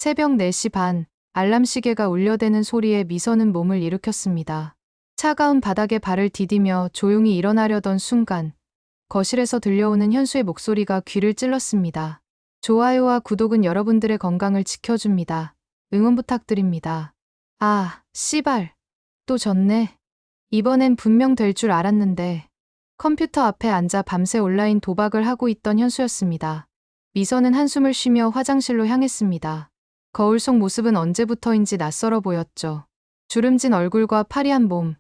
새벽 4시 반, 알람 시계가 울려대는 소리에 미선은 몸을 일으켰습니다. 차가운 바닥에 발을 디디며 조용히 일어나려던 순간, 거실에서 들려오는 현수의 목소리가 귀를 찔렀습니다. 좋아요와 구독은 여러분들의 건강을 지켜줍니다. 응원 부탁드립니다. 아, 씨발. 또 졌네. 이번엔 분명 될 줄 알았는데. 컴퓨터 앞에 앉아 밤새 온라인 도박을 하고 있던 현수였습니다. 미선은 한숨을 쉬며 화장실로 향했습니다. 거울 속 모습은 언제부터인지 낯설어 보였죠. 주름진 얼굴과 파리한 몸,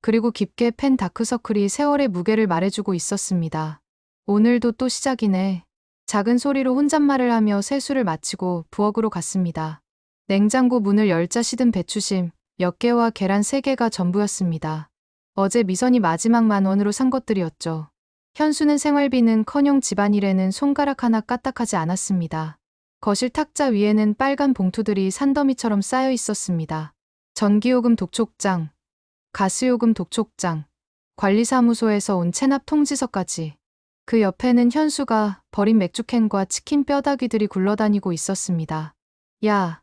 그리고 깊게 팬 다크서클이 세월의 무게를 말해주고 있었습니다. 오늘도 또 시작이네. 작은 소리로 혼잣말을 하며 세수를 마치고 부엌으로 갔습니다. 냉장고 문을 열자 시든 배추심, 몇 개와 계란 3개가 전부였습니다. 어제 미선이 마지막 10,000원으로 산 것들이었죠. 현수는 생활비는커녕 집안일에는 손가락 하나 까딱하지 않았습니다. 거실 탁자 위에는 빨간 봉투들이 산더미처럼 쌓여 있었습니다. 전기요금 독촉장, 가스요금 독촉장, 관리사무소에서 온 체납 통지서까지. 그 옆에는 현수가 버린 맥주캔과 치킨 뼈다귀들이 굴러다니고 있었습니다. 야,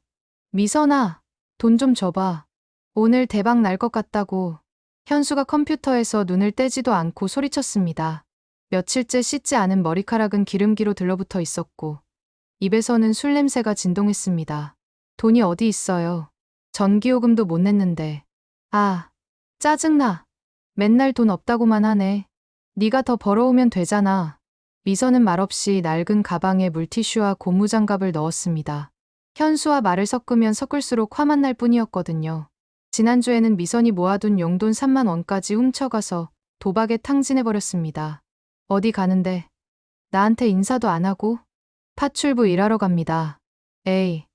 미선아, 돈 좀 줘봐. 오늘 대박 날 것 같다고. 현수가 컴퓨터에서 눈을 떼지도 않고 소리쳤습니다. 며칠째 씻지 않은 머리카락은 기름기로 들러붙어 있었고 입에서는 술 냄새가 진동했습니다. 돈이 어디 있어요. 전기요금도 못 냈는데. 아, 짜증나. 맨날 돈 없다고만 하네. 네가 더 벌어오면 되잖아. 미선은 말없이 낡은 가방에 물티슈와 고무장갑을 넣었습니다. 현수와 말을 섞으면 섞을수록 화만 날 뿐이었거든요. 지난주에는 미선이 모아둔 용돈 30,000원까지 훔쳐가서 도박에 탕진해버렸습니다. 어디 가는데? 나한테 인사도 안 하고? 파출부 일하러 갑니다. 에이,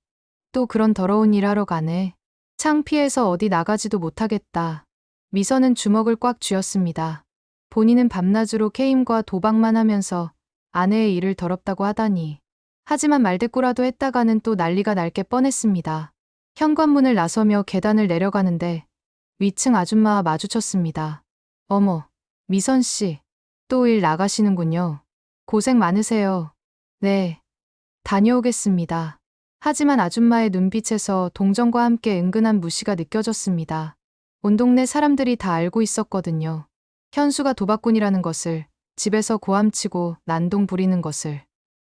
또 그런 더러운 일 하러 가네. 창피해서 어디 나가지도 못하겠다. 미선은 주먹을 꽉 쥐었습니다. 본인은 밤낮으로 게임과 도박만 하면서 아내의 일을 더럽다고 하다니. 하지만 말대꾸라도 했다가는 또 난리가 날 게 뻔했습니다. 현관문을 나서며 계단을 내려가는데 위층 아줌마와 마주쳤습니다. 어머, 미선 씨, 또 일 나가시는군요. 고생 많으세요. 네, 다녀오겠습니다. 하지만 아줌마의 눈빛에서 동정과 함께 은근한 무시가 느껴졌습니다. 온 동네 사람들이 다 알고 있었거든요. 현수가 도박꾼이라는 것을, 집에서 고함치고 난동 부리는 것을.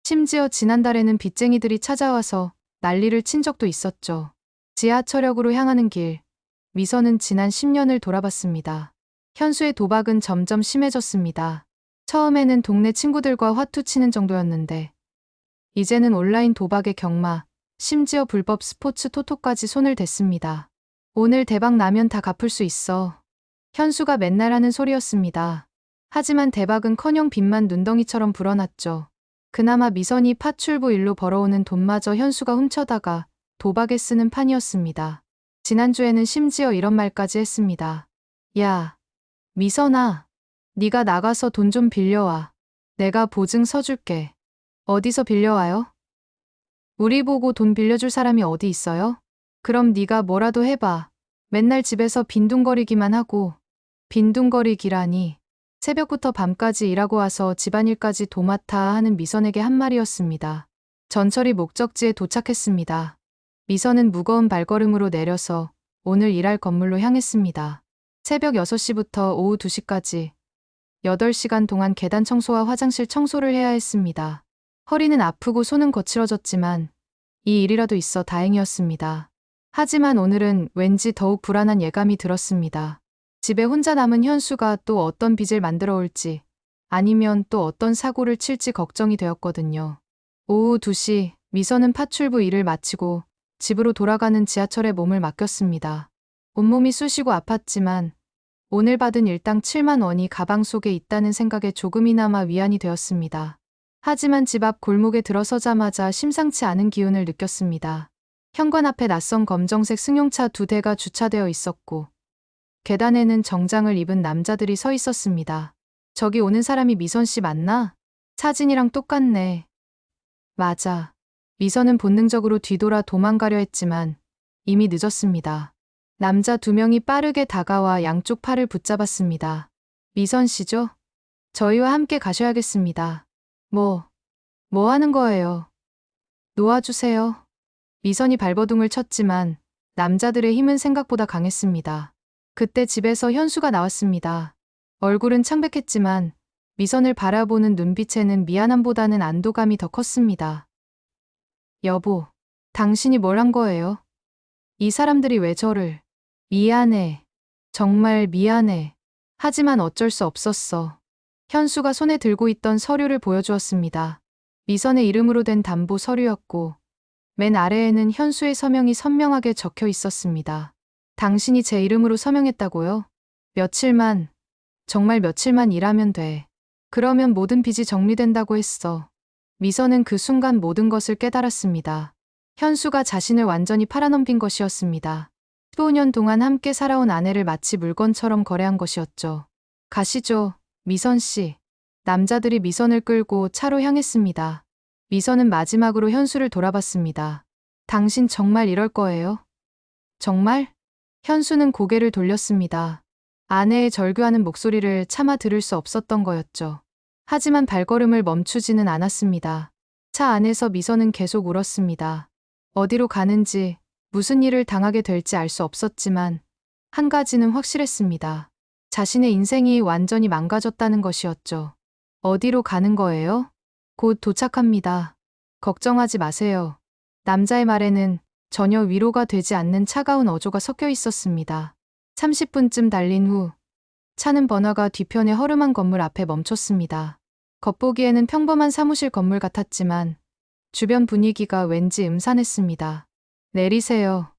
심지어 지난달에는 빚쟁이들이 찾아와서 난리를 친 적도 있었죠. 지하철역으로 향하는 길, 미선은 지난 10년을 돌아봤습니다. 현수의 도박은 점점 심해졌습니다. 처음에는 동네 친구들과 화투 치는 정도였는데 이제는 온라인 도박의 경마, 심지어 불법 스포츠 토토까지 손을 댔습니다. 오늘 대박 나면 다 갚을 수 있어. 현수가 맨날 하는 소리였습니다. 하지만 대박은커녕 빚만 눈덩이처럼 불어났죠. 그나마 미선이 파출부 일로 벌어오는 돈마저 현수가 훔쳐다가 도박에 쓰는 판이었습니다. 지난주에는 심지어 이런 말까지 했습니다. 야, 미선아, 네가 나가서 돈 좀 빌려와. 내가 보증 서줄게. 어디서 빌려와요? 우리 보고 돈 빌려줄 사람이 어디 있어요? 그럼 네가 뭐라도 해봐. 맨날 집에서 빈둥거리기만 하고. 빈둥거리기라니. 새벽부터 밤까지 일하고 와서 집안일까지 도맡아 하는 미선에게 한 말이었습니다. 전철이 목적지에 도착했습니다. 미선은 무거운 발걸음으로 내려서 오늘 일할 건물로 향했습니다. 새벽 6시부터 오후 2시까지 8시간 동안 계단 청소와 화장실 청소를 해야 했습니다. 허리는 아프고 손은 거칠어졌지만 이 일이라도 있어 다행이었습니다. 하지만 오늘은 왠지 더욱 불안한 예감이 들었습니다. 집에 혼자 남은 현수가 또 어떤 빚을 만들어 올지 아니면 또 어떤 사고를 칠지 걱정이 되었거든요. 오후 2시 미선은 파출부 일을 마치고 집으로 돌아가는 지하철에 몸을 맡겼습니다. 온몸이 쑤시고 아팠지만 오늘 받은 일당 70,000원이 가방 속에 있다는 생각에 조금이나마 위안이 되었습니다. 하지만 집 앞 골목에 들어서자마자 심상치 않은 기운을 느꼈습니다. 현관 앞에 낯선 검정색 승용차 2대가 주차되어 있었고 계단에는 정장을 입은 남자들이 서 있었습니다. 저기 오는 사람이 미선 씨 맞나? 사진이랑 똑같네. 맞아. 미선은 본능적으로 뒤돌아 도망가려 했지만 이미 늦었습니다. 남자 2명이 빠르게 다가와 양쪽 팔을 붙잡았습니다. 미선 씨죠? 저희와 함께 가셔야겠습니다. 뭐 하는 거예요? 놓아주세요. 미선이 발버둥을 쳤지만 남자들의 힘은 생각보다 강했습니다. 그때 집에서 현수가 나왔습니다. 얼굴은 창백했지만 미선을 바라보는 눈빛에는 미안함보다는 안도감이 더 컸습니다. 여보, 당신이 뭘 한 거예요? 이 사람들이 왜 저를... 미안해. 정말 미안해. 하지만 어쩔 수 없었어. 현수가 손에 들고 있던 서류를 보여주었습니다. 미선의 이름으로 된 담보 서류였고 맨 아래에는 현수의 서명이 선명하게 적혀 있었습니다. 당신이 제 이름으로 서명했다고요? 며칠만, 정말 며칠만 일하면 돼. 그러면 모든 빚이 정리된다고 했어. 미선은 그 순간 모든 것을 깨달았습니다. 현수가 자신을 완전히 팔아넘긴 것이었습니다. 15년 동안 함께 살아온 아내를 마치 물건처럼 거래한 것이었죠. 가시죠, 미선 씨. 남자들이 미선을 끌고 차로 향했습니다. 미선은 마지막으로 현수를 돌아봤습니다. 당신 정말 이럴 거예요? 정말? 현수는 고개를 돌렸습니다. 아내의 절규하는 목소리를 차마 들을 수 없었던 거였죠. 하지만 발걸음을 멈추지는 않았습니다. 차 안에서 미선은 계속 울었습니다. 어디로 가는지, 무슨 일을 당하게 될지 알 수 없었지만 한 가지는 확실했습니다. 자신의 인생이 완전히 망가졌다는 것이었죠. 어디로 가는 거예요? 곧 도착합니다. 걱정하지 마세요. 남자의 말에는 전혀 위로가 되지 않는 차가운 어조가 섞여 있었습니다. 30분쯤 달린 후 차는 번화가 뒤편의 허름한 건물 앞에 멈췄습니다. 겉보기에는 평범한 사무실 건물 같았지만 주변 분위기가 왠지 음산했습니다. 내리세요.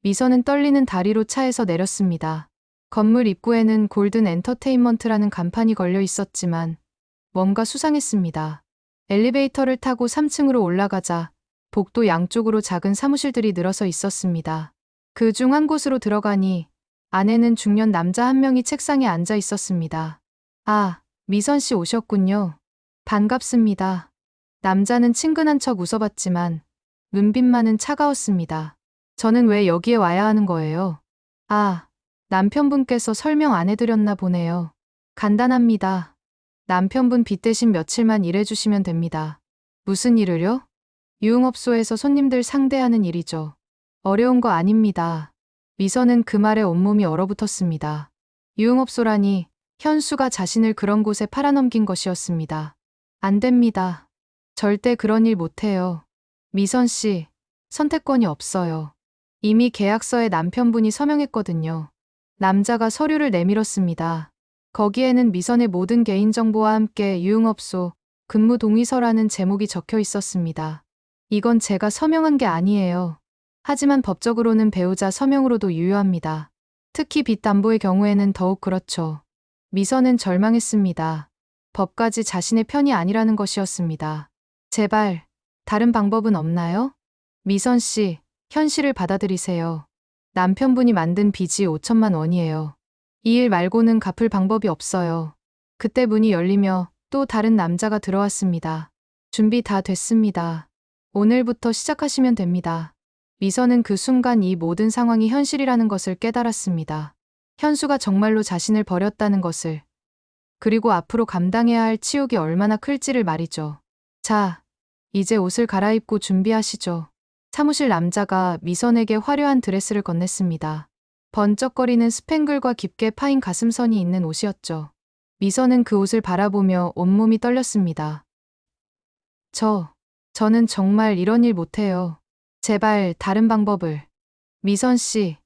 미선은 떨리는 다리로 차에서 내렸습니다. 건물 입구에는 골든 엔터테인먼트라는 간판이 걸려 있었지만 뭔가 수상했습니다. 엘리베이터를 타고 3층으로 올라가자 복도 양쪽으로 작은 사무실들이 늘어서 있었습니다. 그 중 한 곳으로 들어가니 안에는 중년 남자 한 명이 책상에 앉아 있었습니다. 아, 미선 씨 오셨군요. 반갑습니다. 남자는 친근한 척 웃어봤지만 눈빛만은 차가웠습니다. 저는 왜 여기에 와야 하는 거예요? 아, 남편분께서 설명 안 해드렸나 보네요. 간단합니다. 남편분 빚 대신 며칠만 일해주시면 됩니다. 무슨 일을요? 유흥업소에서 손님들 상대하는 일이죠. 어려운 거 아닙니다. 미선은 그 말에 온몸이 얼어붙었습니다. 유흥업소라니 현수가 자신을 그런 곳에 팔아넘긴 것이었습니다. 안 됩니다. 절대 그런 일 못해요. 미선 씨, 선택권이 없어요. 이미 계약서에 남편분이 서명했거든요. 남자가 서류를 내밀었습니다. 거기에는 미선의 모든 개인정보와 함께 유흥업소 근무 동의서라는 제목이 적혀 있었습니다. 이건 제가 서명한 게 아니에요. 하지만 법적으로는 배우자 서명으로도 유효합니다. 특히 빚 담보의 경우에는 더욱 그렇죠. 미선은 절망했습니다. 법까지 자신의 편이 아니라는 것이었습니다. 제발, 다른 방법은 없나요? 미선 씨, 현실을 받아들이세요. 남편분이 만든 빚이 5천만 원이에요. 이 일 말고는 갚을 방법이 없어요. 그때 문이 열리며 또 다른 남자가 들어왔습니다. 준비 다 됐습니다. 오늘부터 시작하시면 됩니다. 미선은 그 순간 이 모든 상황이 현실이라는 것을 깨달았습니다. 현수가 정말로 자신을 버렸다는 것을. 그리고 앞으로 감당해야 할 치욕이 얼마나 클지를 말이죠. 자, 이제 옷을 갈아입고 준비하시죠. 사무실 남자가 미선에게 화려한 드레스를 건넸습니다. 번쩍거리는 스팽글과 깊게 파인 가슴선이 있는 옷이었죠. 미선은 그 옷을 바라보며 온몸이 떨렸습니다. 저는 정말 이런 일 못해요. 제발 다른 방법을. 미선 씨,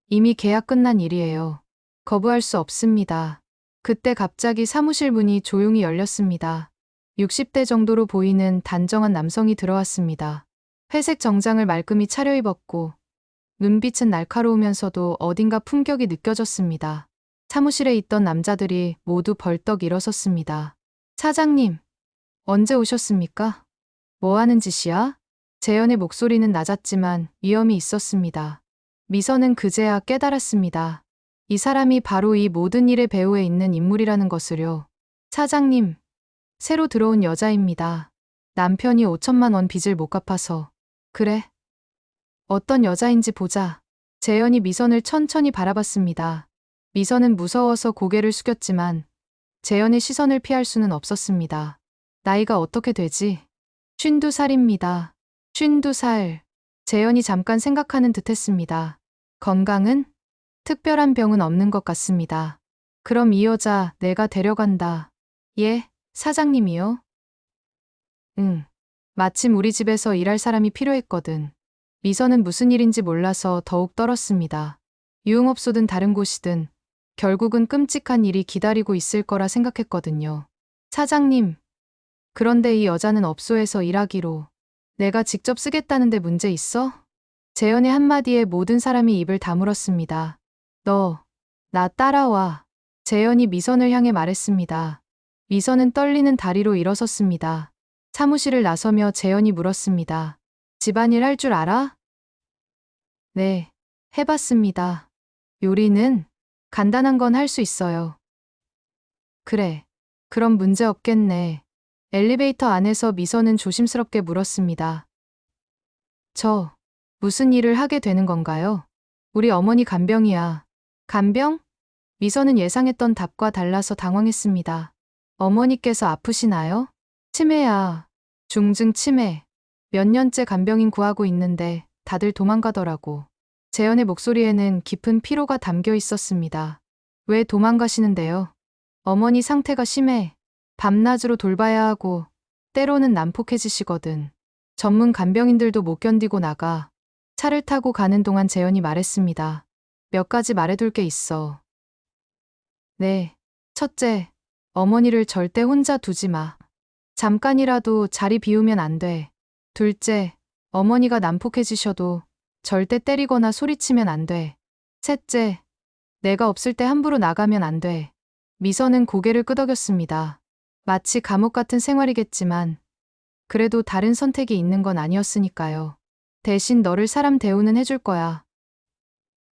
이미 계약 끝난 일이에요. 거부할 수 없습니다. 그때 갑자기 사무실 문이 조용히 열렸습니다. 60대 정도로 보이는 단정한 남성이 들어왔습니다. 회색 정장을 말끔히 차려입었고 눈빛은 날카로우면서도 어딘가 품격이 느껴졌습니다. 사무실에 있던 남자들이 모두 벌떡 일어섰습니다. 사장님, 언제 오셨습니까? 뭐 하는 짓이야? 재현의 목소리는 낮았지만 위험이 있었습니다. 미선은 그제야 깨달았습니다. 이 사람이 바로 이 모든 일의 배후에 있는 인물이라는 것을요. 사장님, 새로 들어온 여자입니다. 남편이 5천만 원 빚을 못 갚아서. 그래? 어떤 여자인지 보자. 재현이 미선을 천천히 바라봤습니다. 미선은 무서워서 고개를 숙였지만 재현의 시선을 피할 수는 없었습니다. 나이가 어떻게 되지? 52살입니다. 52살. 재현이 잠깐 생각하는 듯 했습니다. 건강은? 특별한 병은 없는 것 같습니다. 그럼 이 여자 내가 데려간다. 예, 사장님이요? 응. 마침 우리 집에서 일할 사람이 필요했거든. 미선은 무슨 일인지 몰라서 더욱 떨었습니다. 유흥업소든 다른 곳이든 결국은 끔찍한 일이 기다리고 있을 거라 생각했거든요. 사장님, 그런데 이 여자는 업소에서 일하기로. 내가 직접 쓰겠다는데 문제 있어? 재현의 한마디에 모든 사람이 입을 다물었습니다. 너, 나 따라와. 재현이 미선을 향해 말했습니다. 미선은 떨리는 다리로 일어섰습니다. 사무실을 나서며 재현이 물었습니다. 집안일 할 줄 알아? 네, 해봤습니다. 요리는? 간단한 건 할 수 있어요. 그래, 그럼 문제 없겠네. 엘리베이터 안에서 미선은 조심스럽게 물었습니다. 저, 무슨 일을 하게 되는 건가요? 우리 어머니 간병이야. 간병? 미선은 예상했던 답과 달라서 당황했습니다. 어머니께서 아프시나요? 치매야. 중증 치매. 몇 년째 간병인 구하고 있는데 다들 도망가더라고. 재현의 목소리에는 깊은 피로가 담겨 있었습니다. 왜 도망가시는데요? 어머니 상태가 심해. 밤낮으로 돌봐야 하고 때로는 난폭해지시거든. 전문 간병인들도 못 견디고 나가. 차를 타고 가는 동안 재현이 말했습니다. 몇 가지 말해둘 게 있어. 네. 첫째, 어머니를 절대 혼자 두지 마. 잠깐이라도 자리 비우면 안 돼. 둘째, 어머니가 난폭해지셔도 절대 때리거나 소리치면 안 돼. 셋째, 내가 없을 때 함부로 나가면 안 돼. 미선은 고개를 끄덕였습니다. 마치 감옥 같은 생활이겠지만 그래도 다른 선택이 있는 건 아니었으니까요. 대신 너를 사람 대우는 해줄 거야.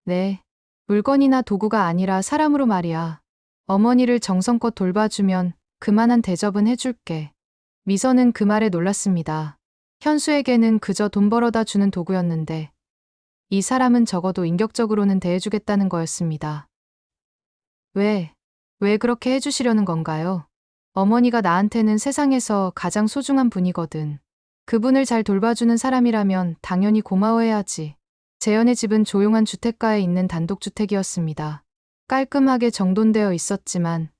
네. 물건이나 도구가 아니라 사람으로 말이야. 어머니를 정성껏 돌봐주면 그만한 대접은 해줄게. 미선은 그 말에 놀랐습니다. 현수에게는 그저 돈 벌어다 주는 도구였는데 이 사람은 적어도 인격적으로는 대해주겠다는 거였습니다. 왜 그렇게 해주시려는 건가요? 어머니가 나한테는 세상에서 가장 소중한 분이거든. 그분을 잘 돌봐주는 사람이라면 당연히 고마워해야지. 재현의 집은 조용한 주택가에 있는 단독주택이었습니다. 깔끔하게 정돈되어 있었지만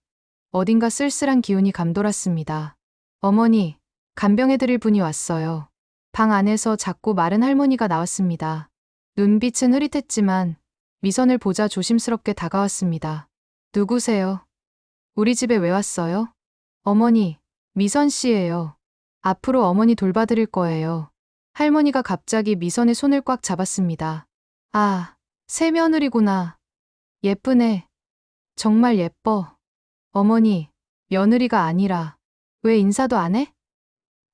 어딘가 쓸쓸한 기운이 감돌았습니다. 어머니, 간병해드릴 분이 왔어요. 방 안에서 작고 마른 할머니가 나왔습니다. 눈빛은 흐릿했지만 미선을 보자 조심스럽게 다가왔습니다. 누구세요? 우리 집에 왜 왔어요? 어머니, 미선 씨예요. 앞으로 어머니 돌봐드릴 거예요. 할머니가 갑자기 미선의 손을 꽉 잡았습니다. 아, 새며느리구나. 예쁘네. 정말 예뻐. 어머니, 며느리가 아니라 왜 인사도 안 해?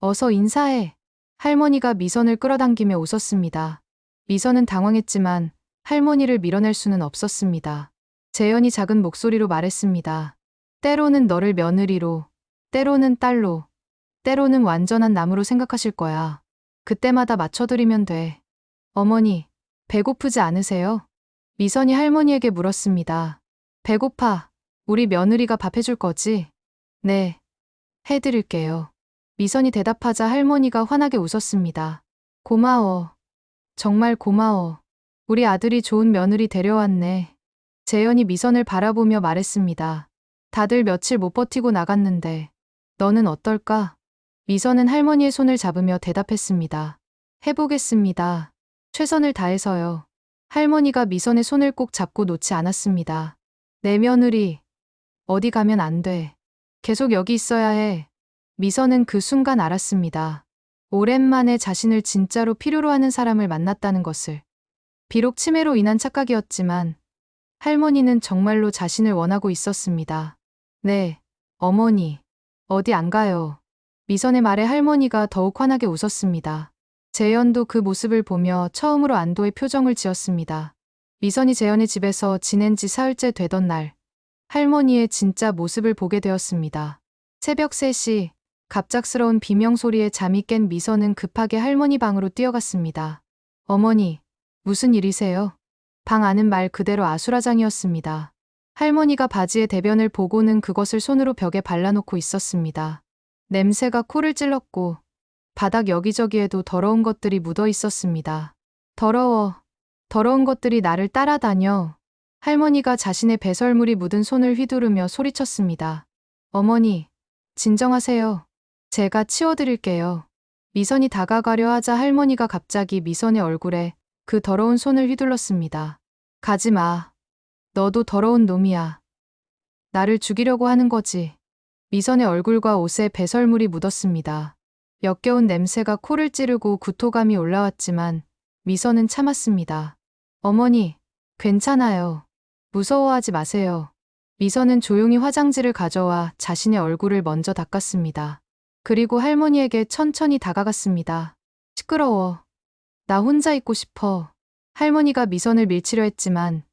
어서 인사해. 할머니가 미선을 끌어당기며 웃었습니다. 미선은 당황했지만 할머니를 밀어낼 수는 없었습니다. 재현이 작은 목소리로 말했습니다. 때로는 너를 며느리로, 때로는 딸로, 때로는 완전한 남으로 생각하실 거야. 그때마다 맞춰드리면 돼. 어머니, 배고프지 않으세요? 미선이 할머니에게 물었습니다. 배고파. 우리 며느리가 밥 해줄 거지? 네. 해드릴게요. 미선이 대답하자 할머니가 환하게 웃었습니다. 고마워. 정말 고마워. 우리 아들이 좋은 며느리 데려왔네. 재현이 미선을 바라보며 말했습니다. 다들 며칠 못 버티고 나갔는데 너는 어떨까? 미선은 할머니의 손을 잡으며 대답했습니다. 해보겠습니다. 최선을 다해서요. 할머니가 미선의 손을 꼭 잡고 놓지 않았습니다. 내 며느리, 어디 가면 안 돼. 계속 여기 있어야 해. 미선은 그 순간 알았습니다. 오랜만에 자신을 진짜로 필요로 하는 사람을 만났다는 것을. 비록 치매로 인한 착각이었지만 할머니는 정말로 자신을 원하고 있었습니다. 네, 어머니. 어디 안 가요. 미선의 말에 할머니가 더욱 환하게 웃었습니다. 재현도 그 모습을 보며 처음으로 안도의 표정을 지었습니다. 미선이 재현의 집에서 지낸 지 사흘째 되던 날, 할머니의 진짜 모습을 보게 되었습니다. 새벽 3시, 갑작스러운 비명 소리에 잠이 깬 미선은 급하게 할머니 방으로 뛰어갔습니다. 어머니, 무슨 일이세요? 방 안은 말 그대로 아수라장이었습니다. 할머니가 바지에 대변을 보고는 그것을 손으로 벽에 발라놓고 있었습니다. 냄새가 코를 찔렀고 바닥 여기저기에도 더러운 것들이 묻어 있었습니다. 더러워. 더러운 것들이 나를 따라다녀. 할머니가 자신의 배설물이 묻은 손을 휘두르며 소리쳤습니다. 어머니, 진정하세요. 제가 치워드릴게요. 미선이 다가가려 하자 할머니가 갑자기 미선의 얼굴에 그 더러운 손을 휘둘렀습니다. 가지 마. 너도 더러운 놈이야. 나를 죽이려고 하는 거지. 미선의 얼굴과 옷에 배설물이 묻었습니다. 역겨운 냄새가 코를 찌르고 구토감이 올라왔지만 미선은 참았습니다. 어머니, 괜찮아요. 무서워하지 마세요. 미선은 조용히 화장지를 가져와 자신의 얼굴을 먼저 닦았습니다. 그리고 할머니에게 천천히 다가갔습니다. 시끄러워. 나 혼자 있고 싶어. 할머니가 미선을 밀치려 했지만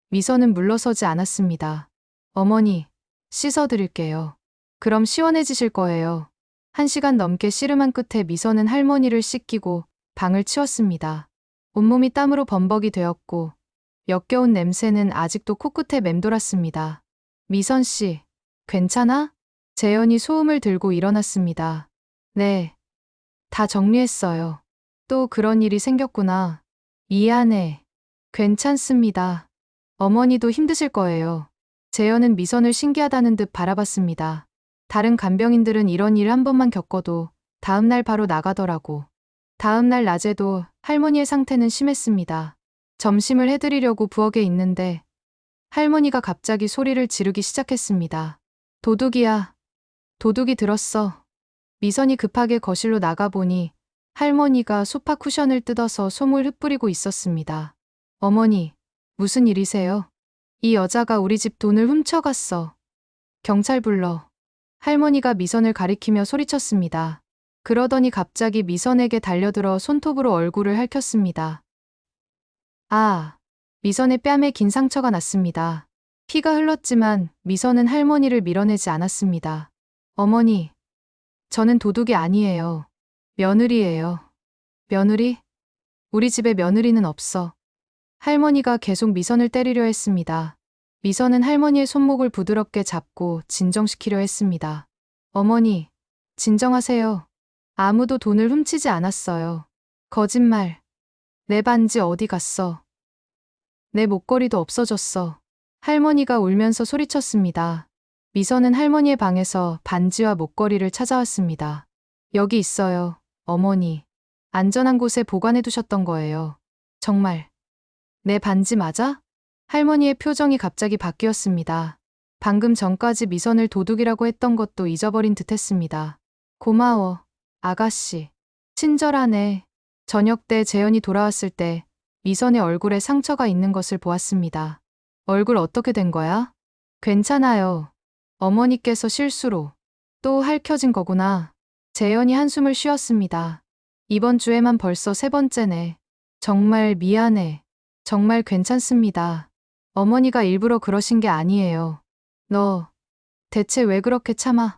미선은 물러서지 않았습니다. 어머니, 씻어드릴게요. 그럼 시원해지실 거예요. 1시간 넘게 씨름한 끝에 미선은 할머니를 씻기고 방을 치웠습니다. 온몸이 땀으로 범벅이 되었고 역겨운 냄새는 아직도 코끝에 맴돌았습니다. 미선 씨, 괜찮아? 재현이 소음을 들고 일어났습니다. 네, 다 정리했어요. 또 그런 일이 생겼구나. 미안해. 괜찮습니다. 어머니도 힘드실 거예요. 재현은 미선을 신기하다는 듯 바라봤습니다. 다른 간병인들은 이런 일 한 번만 겪어도 다음날 바로 나가더라고. 다음날 낮에도 할머니의 상태는 심했습니다. 점심을 해드리려고 부엌에 있는데 할머니가 갑자기 소리를 지르기 시작했습니다. 도둑이야. 도둑이 들었어. 미선이 급하게 거실로 나가보니 할머니가 소파 쿠션을 뜯어서 솜을 흩뿌리고 있었습니다. 어머니, 무슨 일이세요? 이 여자가 우리 집 돈을 훔쳐갔어. 경찰 불러. 할머니가 미선을 가리키며 소리쳤습니다. 그러더니 갑자기 미선에게 달려들어 손톱으로 얼굴을 핥혔습니다. 아, 미선의 뺨에 긴 상처가 났습니다. 피가 흘렀지만 미선은 할머니를 밀어내지 않았습니다. 어머니, 저는 도둑이 아니에요. 며느리예요. 며느리? 우리 집에 며느리는 없어. 할머니가 계속 미선을 때리려 했습니다. 미선은 할머니의 손목을 부드럽게 잡고 진정시키려 했습니다. 어머니, 진정하세요. 아무도 돈을 훔치지 않았어요. 거짓말. 내 반지 어디 갔어? 내 목걸이도 없어졌어. 할머니가 울면서 소리쳤습니다. 미선은 할머니의 방에서 반지와 목걸이를 찾아왔습니다. 여기 있어요, 어머니. 안전한 곳에 보관해 두셨던 거예요. 정말. 내 반지 맞아? 할머니의 표정이 갑자기 바뀌었습니다. 방금 전까지 미선을 도둑이라고 했던 것도 잊어버린 듯 했습니다. 고마워, 아가씨. 친절하네. 저녁 때 재현이 돌아왔을 때 미선의 얼굴에 상처가 있는 것을 보았습니다. 얼굴 어떻게 된 거야? 괜찮아요. 어머니께서 실수로. 또 핥혀진 거구나. 재현이 한숨을 쉬었습니다. 이번 주에만 벌써 3번째네. 정말 미안해. 정말 괜찮습니다. 어머니가 일부러 그러신 게 아니에요. 너 대체 왜 그렇게 참아?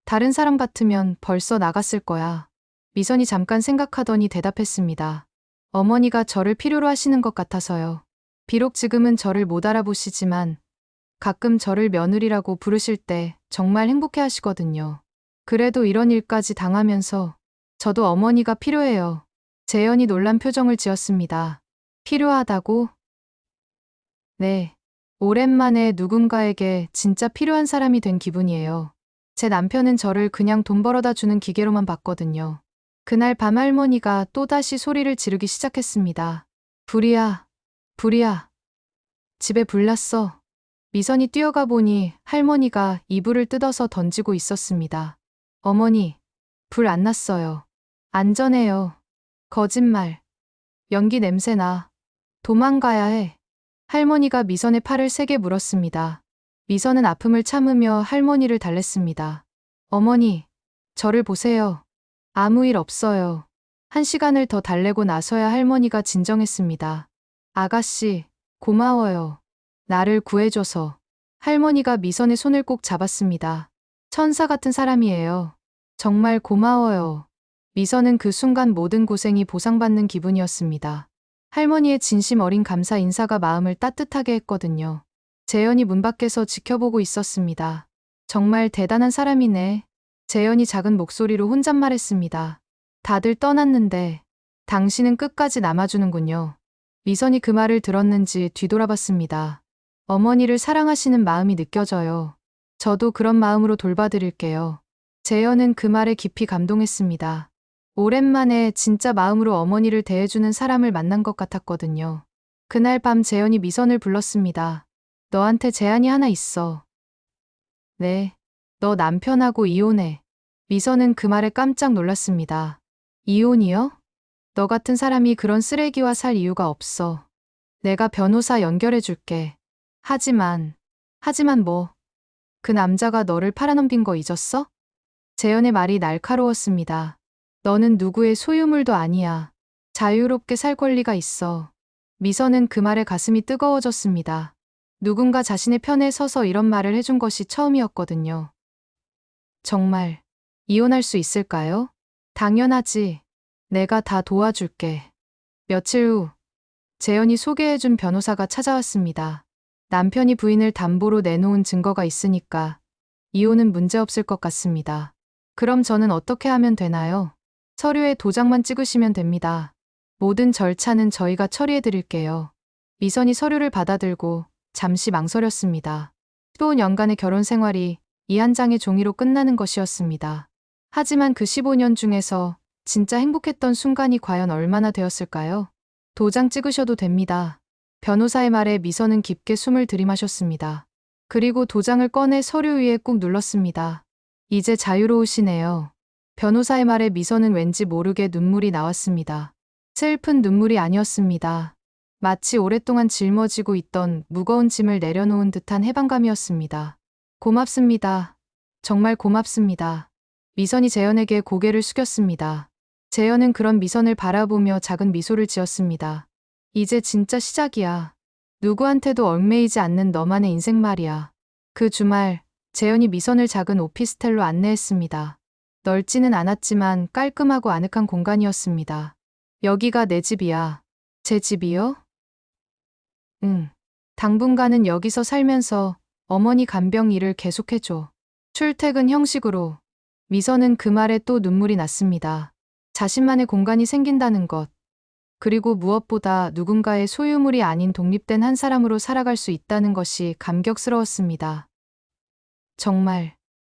다른 사람 같으면 벌써 나갔을 거야. 미선이 잠깐 생각하더니 대답했습니다. 어머니가 저를 필요로 하시는 것 같아서요. 비록 지금은 저를 못 알아보시지만 가끔 저를 며느리라고 부르실 때 정말 행복해 하시거든요. 그래도 이런 일까지 당하면서 저도 어머니가 필요해요. 재현이 놀란 표정을 지었습니다. 필요하다고? 네. 오랜만에 누군가에게 진짜 필요한 사람이 된 기분이에요. 제 남편은 저를 그냥 돈 벌어다 주는 기계로만 봤거든요. 그날 밤 할머니가 또다시 소리를 지르기 시작했습니다. 불이야. 불이야. 집에 불 났어. 미선이 뛰어가 보니 할머니가 이불을 뜯어서 던지고 있었습니다. 어머니, 불 안 났어요. 안전해요. 거짓말. 연기 냄새 나. 도망가야 해. 할머니가 미선의 팔을 세게 물었습니다. 미선은 아픔을 참으며 할머니를 달랬습니다. 어머니, 저를 보세요. 아무 일 없어요. 1시간을 더 달래고 나서야 할머니가 진정했습니다. 아가씨, 고마워요. 나를 구해줘서. 할머니가 미선의 손을 꼭 잡았습니다. 천사 같은 사람이에요. 정말 고마워요. 미선은 그 순간 모든 고생이 보상받는 기분이었습니다. 할머니의 진심 어린 감사 인사가 마음을 따뜻하게 했거든요. 재현이 문 밖에서 지켜보고 있었습니다. 정말 대단한 사람이네. 재현이 작은 목소리로 혼잣말했습니다. 다들 떠났는데 당신은 끝까지 남아주는군요. 미선이 그 말을 들었는지 뒤돌아봤습니다. 어머니를 사랑하시는 마음이 느껴져요. 저도 그런 마음으로 돌봐드릴게요. 재현은 그 말에 깊이 감동했습니다. 오랜만에 진짜 마음으로 어머니를 대해주는 사람을 만난 것 같았거든요. 그날 밤 재현이 미선을 불렀습니다. 너한테 제안이 하나 있어. 네. 너 남편하고 이혼해. 미선은 그 말에 깜짝 놀랐습니다. 이혼이요? 너 같은 사람이 그런 쓰레기와 살 이유가 없어. 내가 변호사 연결해 줄게. 하지만 뭐. 그 남자가 너를 팔아넘긴 거 잊었어? 재현의 말이 날카로웠습니다. 너는 누구의 소유물도 아니야. 자유롭게 살 권리가 있어. 미선은 그 말에 가슴이 뜨거워졌습니다. 누군가 자신의 편에 서서 이런 말을 해준 것이 처음이었거든요. 정말 이혼할 수 있을까요? 당연하지. 내가 다 도와줄게. 며칠 후 재현이 소개해준 변호사가 찾아왔습니다. 남편이 부인을 담보로 내놓은 증거가 있으니까 이혼은 문제없을 것 같습니다. 그럼 저는 어떻게 하면 되나요? 서류에 도장만 찍으시면 됩니다. 모든 절차는 저희가 처리해 드릴게요. 미선이 서류를 받아들고 잠시 망설였습니다. 15년간의 결혼 생활이 이 한 장의 종이로 끝나는 것이었습니다. 하지만 그 15년 중에서 진짜 행복했던 순간이 과연 얼마나 되었을까요? 도장 찍으셔도 됩니다. 변호사의 말에 미선은 깊게 숨을 들이마셨습니다. 그리고 도장을 꺼내 서류 위에 꾹 눌렀습니다. 이제 자유로우시네요. 변호사의 말에 미선은 왠지 모르게 눈물이 나왔습니다. 슬픈 눈물이 아니었습니다. 마치 오랫동안 짊어지고 있던 무거운 짐을 내려놓은 듯한 해방감이었습니다. 고맙습니다. 정말 고맙습니다. 미선이 재현에게 고개를 숙였습니다. 재현은 그런 미선을 바라보며 작은 미소를 지었습니다. 이제 진짜 시작이야. 누구한테도 얽매이지 않는 너만의 인생 말이야. 그 주말, 재현이 미선을 작은 오피스텔로 안내했습니다. 넓지는 않았지만 깔끔하고 아늑한 공간이었습니다. 여기가 내 집이야. 제 집이요? 응. 당분간은 여기서 살면서 어머니 간병 일을 계속해줘. 출퇴근 형식으로. 미선은 그 말에 또 눈물이 났습니다. 자신만의 공간이 생긴다는 것. 그리고 무엇보다 누군가의 소유물이 아닌 독립된 한 사람으로 살아갈 수 있다는 것이 감격스러웠습니다.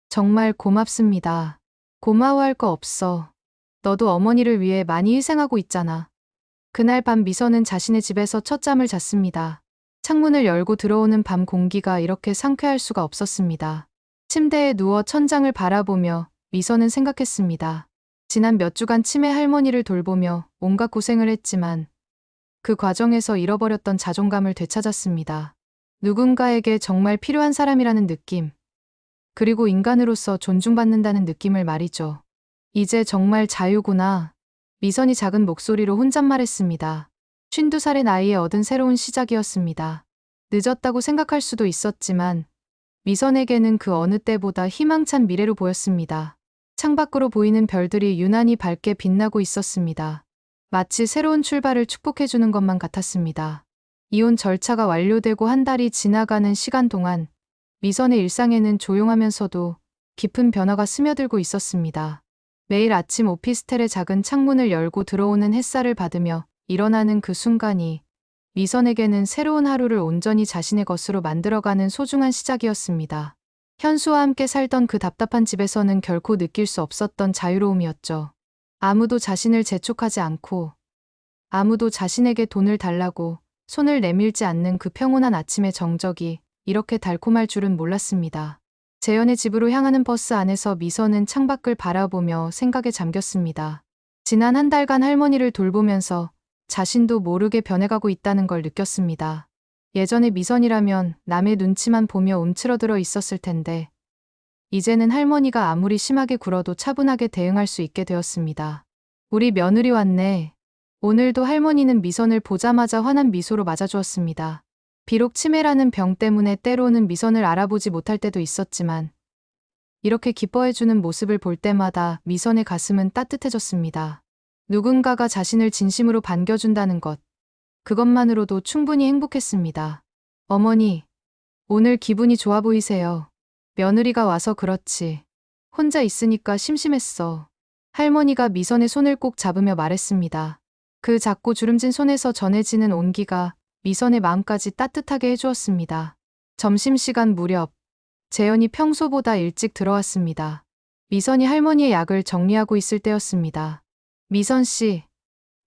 정말 고맙습니다. 고마워할 거 없어. 너도 어머니를 위해 많이 희생하고 있잖아. 그날 밤 미선은 자신의 집에서 첫잠을 잤습니다. 창문을 열고 들어오는 밤 공기가 이렇게 상쾌할 수가 없었습니다. 침대에 누워 천장을 바라보며 미선은 생각했습니다. 지난 몇 주간 치매 할머니를 돌보며 온갖 고생을 했지만 그 과정에서 잃어버렸던 자존감을 되찾았습니다. 누군가에게 정말 필요한 사람이라는 느낌. 그리고 인간으로서 존중받는다는 느낌을 말이죠. 이제 정말 자유구나. 미선이 작은 목소리로 혼잣말했습니다. 52살의 나이에 얻은 새로운 시작이었습니다. 늦었다고 생각할 수도 있었지만 미선에게는 그 어느 때보다 희망찬 미래로 보였습니다. 창밖으로 보이는 별들이 유난히 밝게 빛나고 있었습니다. 마치 새로운 출발을 축복해주는 것만 같았습니다. 이혼 절차가 완료되고 한 달이 지나가는 시간 동안 미선의 일상에는 조용하면서도 깊은 변화가 스며들고 있었습니다. 매일 아침 오피스텔의 작은 창문을 열고 들어오는 햇살을 받으며 일어나는 그 순간이 미선에게는 새로운 하루를 온전히 자신의 것으로 만들어가는 소중한 시작이었습니다. 현수와 함께 살던 그 답답한 집에서는 결코 느낄 수 없었던 자유로움이었죠. 아무도 자신을 재촉하지 않고 아무도 자신에게 돈을 달라고 손을 내밀지 않는 그 평온한 아침의 정적이 이렇게 달콤할 줄은 몰랐습니다. 재현의 집으로 향하는 버스 안에서 미선은 창밖을 바라보며 생각에 잠겼습니다. 지난 한 달간 할머니를 돌보면서 자신도 모르게 변해가고 있다는 걸 느꼈습니다. 예전에 미선이라면 남의 눈치만 보며 움츠러들어 있었을 텐데 이제는 할머니가 아무리 심하게 굴어도 차분하게 대응할 수 있게 되었습니다. 우리 며느리 왔네. 오늘도 할머니는 미선을 보자마자 환한 미소로 맞아주었습니다. 비록 치매라는 병 때문에 때로는 미선을 알아보지 못할 때도 있었지만 이렇게 기뻐해주는 모습을 볼 때마다 미선의 가슴은 따뜻해졌습니다. 누군가가 자신을 진심으로 반겨준다는 것, 그것만으로도 충분히 행복했습니다. 어머니, 오늘 기분이 좋아 보이세요. 며느리가 와서 그렇지. 혼자 있으니까 심심했어. 할머니가 미선의 손을 꼭 잡으며 말했습니다. 그 작고 주름진 손에서 전해지는 온기가 미선의 마음까지 따뜻하게 해주었습니다. 점심시간 무렵 재현이 평소보다 일찍 들어왔습니다. 미선이 할머니의 약을 정리하고 있을 때였습니다. 미선 씨,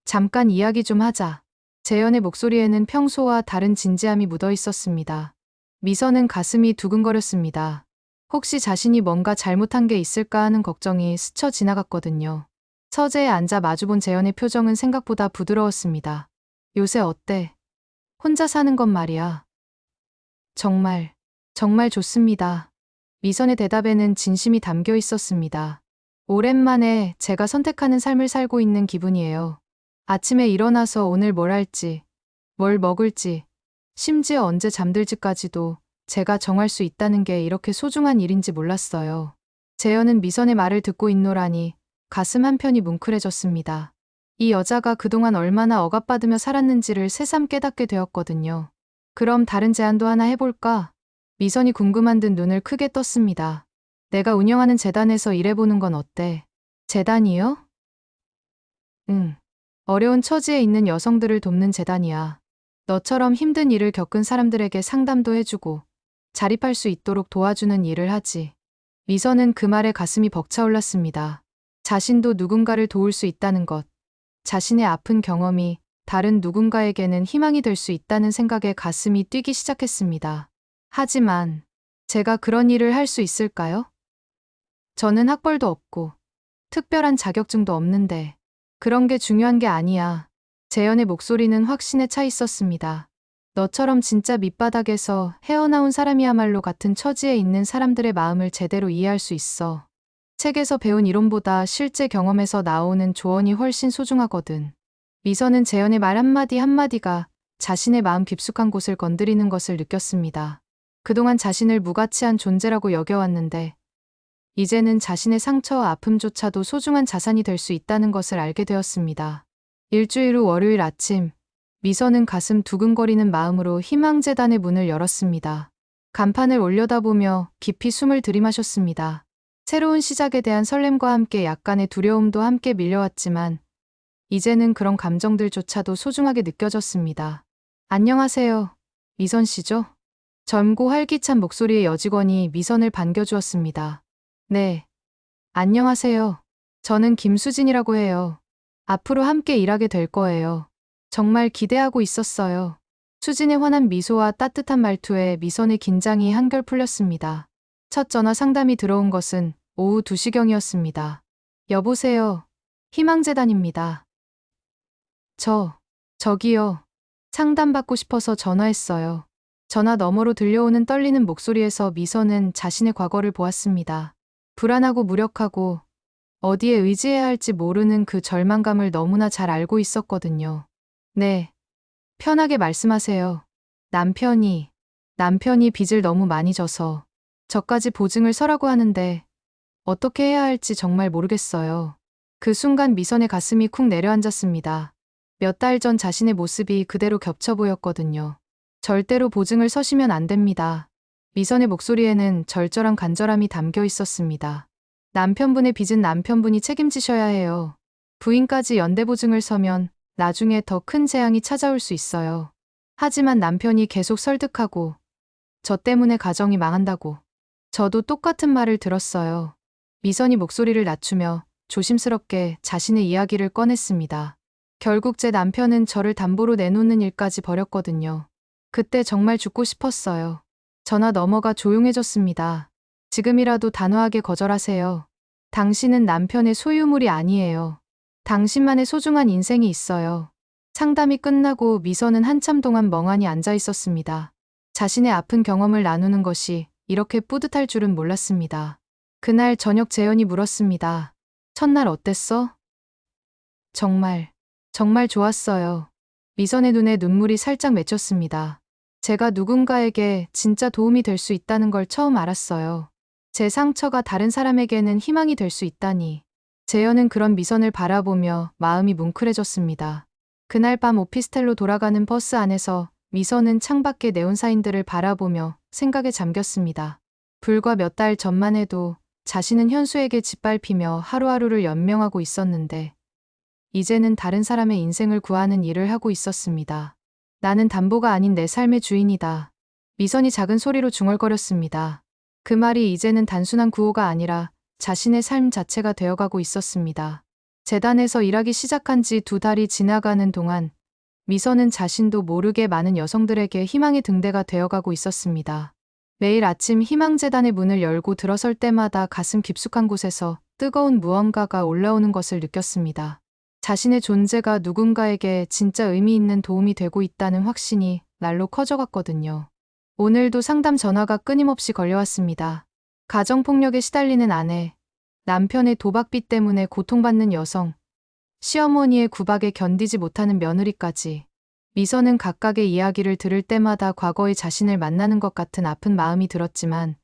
잠깐 이야기 좀 하자. 재현의 목소리에는 평소와 다른 진지함이 묻어 있었습니다. 미선은 가슴이 두근거렸습니다. 혹시 자신이 뭔가 잘못한 게 있을까 하는 걱정이 스쳐 지나갔거든요. 서재에 앉아 마주본 재현의 표정은 생각보다 부드러웠습니다. 요새 어때? 혼자 사는 건 말이야. 정말 좋습니다. 미선의 대답에는 진심이 담겨 있었습니다. 오랜만에 제가 선택하는 삶을 살고 있는 기분이에요. 아침에 일어나서 오늘 뭘 할지, 뭘 먹을지, 심지어 언제 잠들지까지도 제가 정할 수 있다는 게 이렇게 소중한 일인지 몰랐어요. 재현은 미선의 말을 듣고 있노라니 가슴 한편이 뭉클해졌습니다. 이 여자가 그동안 얼마나 억압받으며 살았는지를 새삼 깨닫게 되었거든요. 그럼 다른 제안도 하나 해볼까? 미선이 궁금한 듯 눈을 크게 떴습니다. 내가 운영하는 재단에서 일해보는 건 어때? 재단이요? 응. 어려운 처지에 있는 여성들을 돕는 재단이야. 너처럼 힘든 일을 겪은 사람들에게 상담도 해주고 자립할 수 있도록 도와주는 일을 하지. 미선은 그 말에 가슴이 벅차올랐습니다. 자신도 누군가를 도울 수 있다는 것, 자신의 아픈 경험이 다른 누군가에게는 희망이 될 수 있다는 생각에 가슴이 뛰기 시작했습니다. 하지만 제가 그런 일을 할 수 있을까요? 저는 학벌도 없고 특별한 자격증도 없는데 그런 게 중요한 게 아니야. 재현의 목소리는 확신에 차 있었습니다. 너처럼 진짜 밑바닥에서 헤어나온 사람이야말로 같은 처지에 있는 사람들의 마음을 제대로 이해할 수 있어. 책에서 배운 이론보다 실제 경험에서 나오는 조언이 훨씬 소중하거든. 미선은 재현의 말 한마디 한마디가 자신의 마음 깊숙한 곳을 건드리는 것을 느꼈습니다. 그동안 자신을 무가치한 존재라고 여겨왔는데 이제는 자신의 상처와 아픔조차도 소중한 자산이 될 수 있다는 것을 알게 되었습니다. 일주일 후 월요일 아침, 미선은 가슴 두근거리는 마음으로 희망재단의 문을 열었습니다. 간판을 올려다보며 깊이 숨을 들이마셨습니다. 새로운 시작에 대한 설렘과 함께 약간의 두려움도 함께 밀려왔지만 이제는 그런 감정들조차도 소중하게 느껴졌습니다. 안녕하세요. 미선 씨죠? 젊고 활기찬 목소리의 여직원이 미선을 반겨주었습니다. 네. 안녕하세요. 저는 김수진이라고 해요. 앞으로 함께 일하게 될 거예요. 정말 기대하고 있었어요. 수진의 환한 미소와 따뜻한 말투에 미선의 긴장이 한결 풀렸습니다. 첫 전화 상담이 들어온 것은 오후 2시경이었습니다. 여보세요. 희망재단입니다. 저기요. 상담받고 싶어서 전화했어요. 전화 너머로 들려오는 떨리는 목소리에서 미선은 자신의 과거를 보았습니다. 불안하고 무력하고 어디에 의지해야 할지 모르는 그 절망감을 너무나 잘 알고 있었거든요. 네. 편하게 말씀하세요. 남편이 빚을 너무 많이 져서 저까지 보증을 서라고 하는데 어떻게 해야 할지 정말 모르겠어요. 그 순간 미선의 가슴이 쿵 내려앉았습니다. 몇 달 전 자신의 모습이 그대로 겹쳐 보였거든요. 절대로 보증을 서시면 안 됩니다. 미선의 목소리에는 절절한 간절함이 담겨 있었습니다. 남편분의 빚은 남편분이 책임지셔야 해요. 부인까지 연대보증을 서면 나중에 더 큰 재앙이 찾아올 수 있어요. 하지만 남편이 계속 설득하고 저 때문에 가정이 망한다고. 저도 똑같은 말을 들었어요. 미선이 목소리를 낮추며 조심스럽게 자신의 이야기를 꺼냈습니다. 결국 제 남편은 저를 담보로 내놓는 일까지 벌였거든요. 그때 정말 죽고 싶었어요. 전화 너머가 조용해졌습니다. 지금이라도 단호하게 거절하세요. 당신은 남편의 소유물이 아니에요. 당신만의 소중한 인생이 있어요. 상담이 끝나고 미선은 한참 동안 멍하니 앉아 있었습니다. 자신의 아픈 경험을 나누는 것이 이렇게 뿌듯할 줄은 몰랐습니다. 그날 저녁 재현이 물었습니다. 첫날 어땠어? 정말 좋았어요. 미선의 눈에 눈물이 살짝 맺혔습니다. 제가 누군가에게 진짜 도움이 될 수 있다는 걸 처음 알았어요. 제 상처가 다른 사람에게는 희망이 될 수 있다니. 재현은 그런 미선을 바라보며 마음이 뭉클해졌습니다. 그날 밤 오피스텔로 돌아가는 버스 안에서 미선은 창밖의 네온사인들을 바라보며 생각에 잠겼습니다. 불과 몇 달 전만 해도 자신은 현수에게 짓밟히며 하루하루를 연명하고 있었는데 이제는 다른 사람의 인생을 구하는 일을 하고 있었습니다. 나는 담보가 아닌 내 삶의 주인이다. 미선이 작은 소리로 중얼거렸습니다. 그 말이 이제는 단순한 구호가 아니라 자신의 삶 자체가 되어가고 있었습니다. 재단에서 일하기 시작한 지 2달이 지나가는 동안 미선은 자신도 모르게 많은 여성들에게 희망의 등대가 되어가고 있었습니다. 매일 아침 희망재단의 문을 열고 들어설 때마다 가슴 깊숙한 곳에서 뜨거운 무언가가 올라오는 것을 느꼈습니다. 자신의 존재가 누군가에게 진짜 의미 있는 도움이 되고 있다는 확신이 날로 커져갔거든요. 오늘도 상담 전화가 끊임없이 걸려왔습니다. 가정폭력에 시달리는 아내, 남편의 도박빚 때문에 고통받는 여성, 시어머니의 구박에 견디지 못하는 며느리까지. 미선은 각각의 이야기를 들을 때마다 과거의 자신을 만나는 것 같은 아픈 마음이 들었지만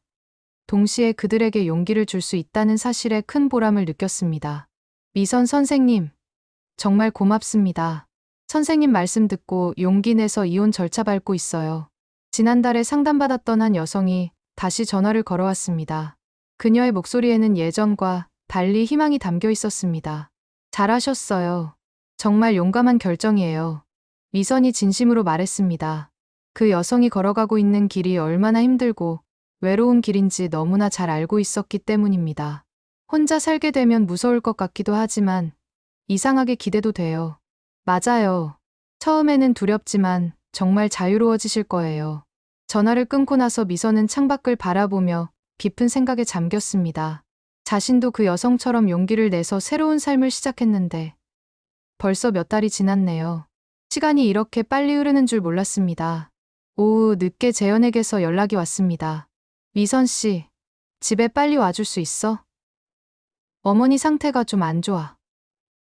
동시에 그들에게 용기를 줄 수 있다는 사실에 큰 보람을 느꼈습니다. 미선 선생님, 정말 고맙습니다. 선생님 말씀 듣고 용기 내서 이혼 절차 밟고 있어요. 지난달에 상담받았던 한 여성이 다시 전화를 걸어왔습니다. 그녀의 목소리에는 예전과 달리 희망이 담겨 있었습니다. 잘하셨어요. 정말 용감한 결정이에요. 미선이 진심으로 말했습니다. 그 여성이 걸어가고 있는 길이 얼마나 힘들고 외로운 길인지 너무나 잘 알고 있었기 때문입니다. 혼자 살게 되면 무서울 것 같기도 하지만 이상하게 기대도 돼요. 맞아요. 처음에는 두렵지만 정말 자유로워지실 거예요. 전화를 끊고 나서 미선은 창밖을 바라보며 깊은 생각에 잠겼습니다. 자신도 그 여성처럼 용기를 내서 새로운 삶을 시작했는데 벌써 몇 달이 지났네요. 시간이 이렇게 빨리 흐르는 줄 몰랐습니다. 오후 늦게 재현에게서 연락이 왔습니다. 미선 씨, 집에 빨리 와줄 수 있어? 어머니 상태가 좀 안 좋아.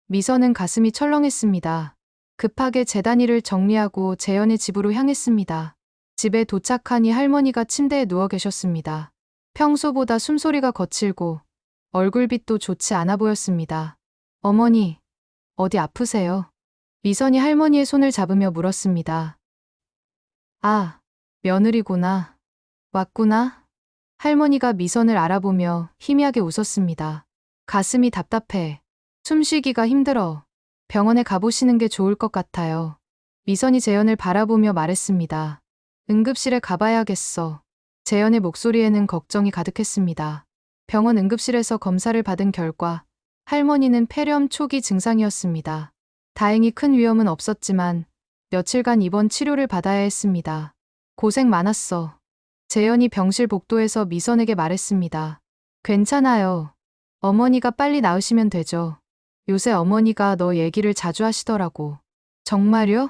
미선은 가슴이 철렁했습니다. 급하게 재단 일을 정리하고 재현의 집으로 향했습니다. 집에 도착하니 할머니가 침대에 누워 계셨습니다. 평소보다 숨소리가 거칠고 얼굴빛도 좋지 않아 보였습니다. 어머니, 어디 아프세요? 미선이 할머니의 손을 잡으며 물었습니다. 아, 며느리구나. 왔구나. 할머니가 미선을 알아보며 희미하게 웃었습니다. 가슴이 답답해. 숨쉬기가 힘들어. 병원에 가보시는 게 좋을 것 같아요. 미선이 재현을 바라보며 말했습니다. 응급실에 가봐야겠어. 재현의 목소리에는 걱정이 가득했습니다. 병원 응급실에서 검사를 받은 결과 할머니는 폐렴 초기 증상이었습니다. 다행히 큰 위험은 없었지만 며칠간 입원 치료를 받아야 했습니다. 고생 많았어. 재현이 병실 복도에서 미선에게 말했습니다. 괜찮아요. 어머니가 빨리 나으시면 되죠. 요새 어머니가 너 얘기를 자주 하시더라고. 정말요?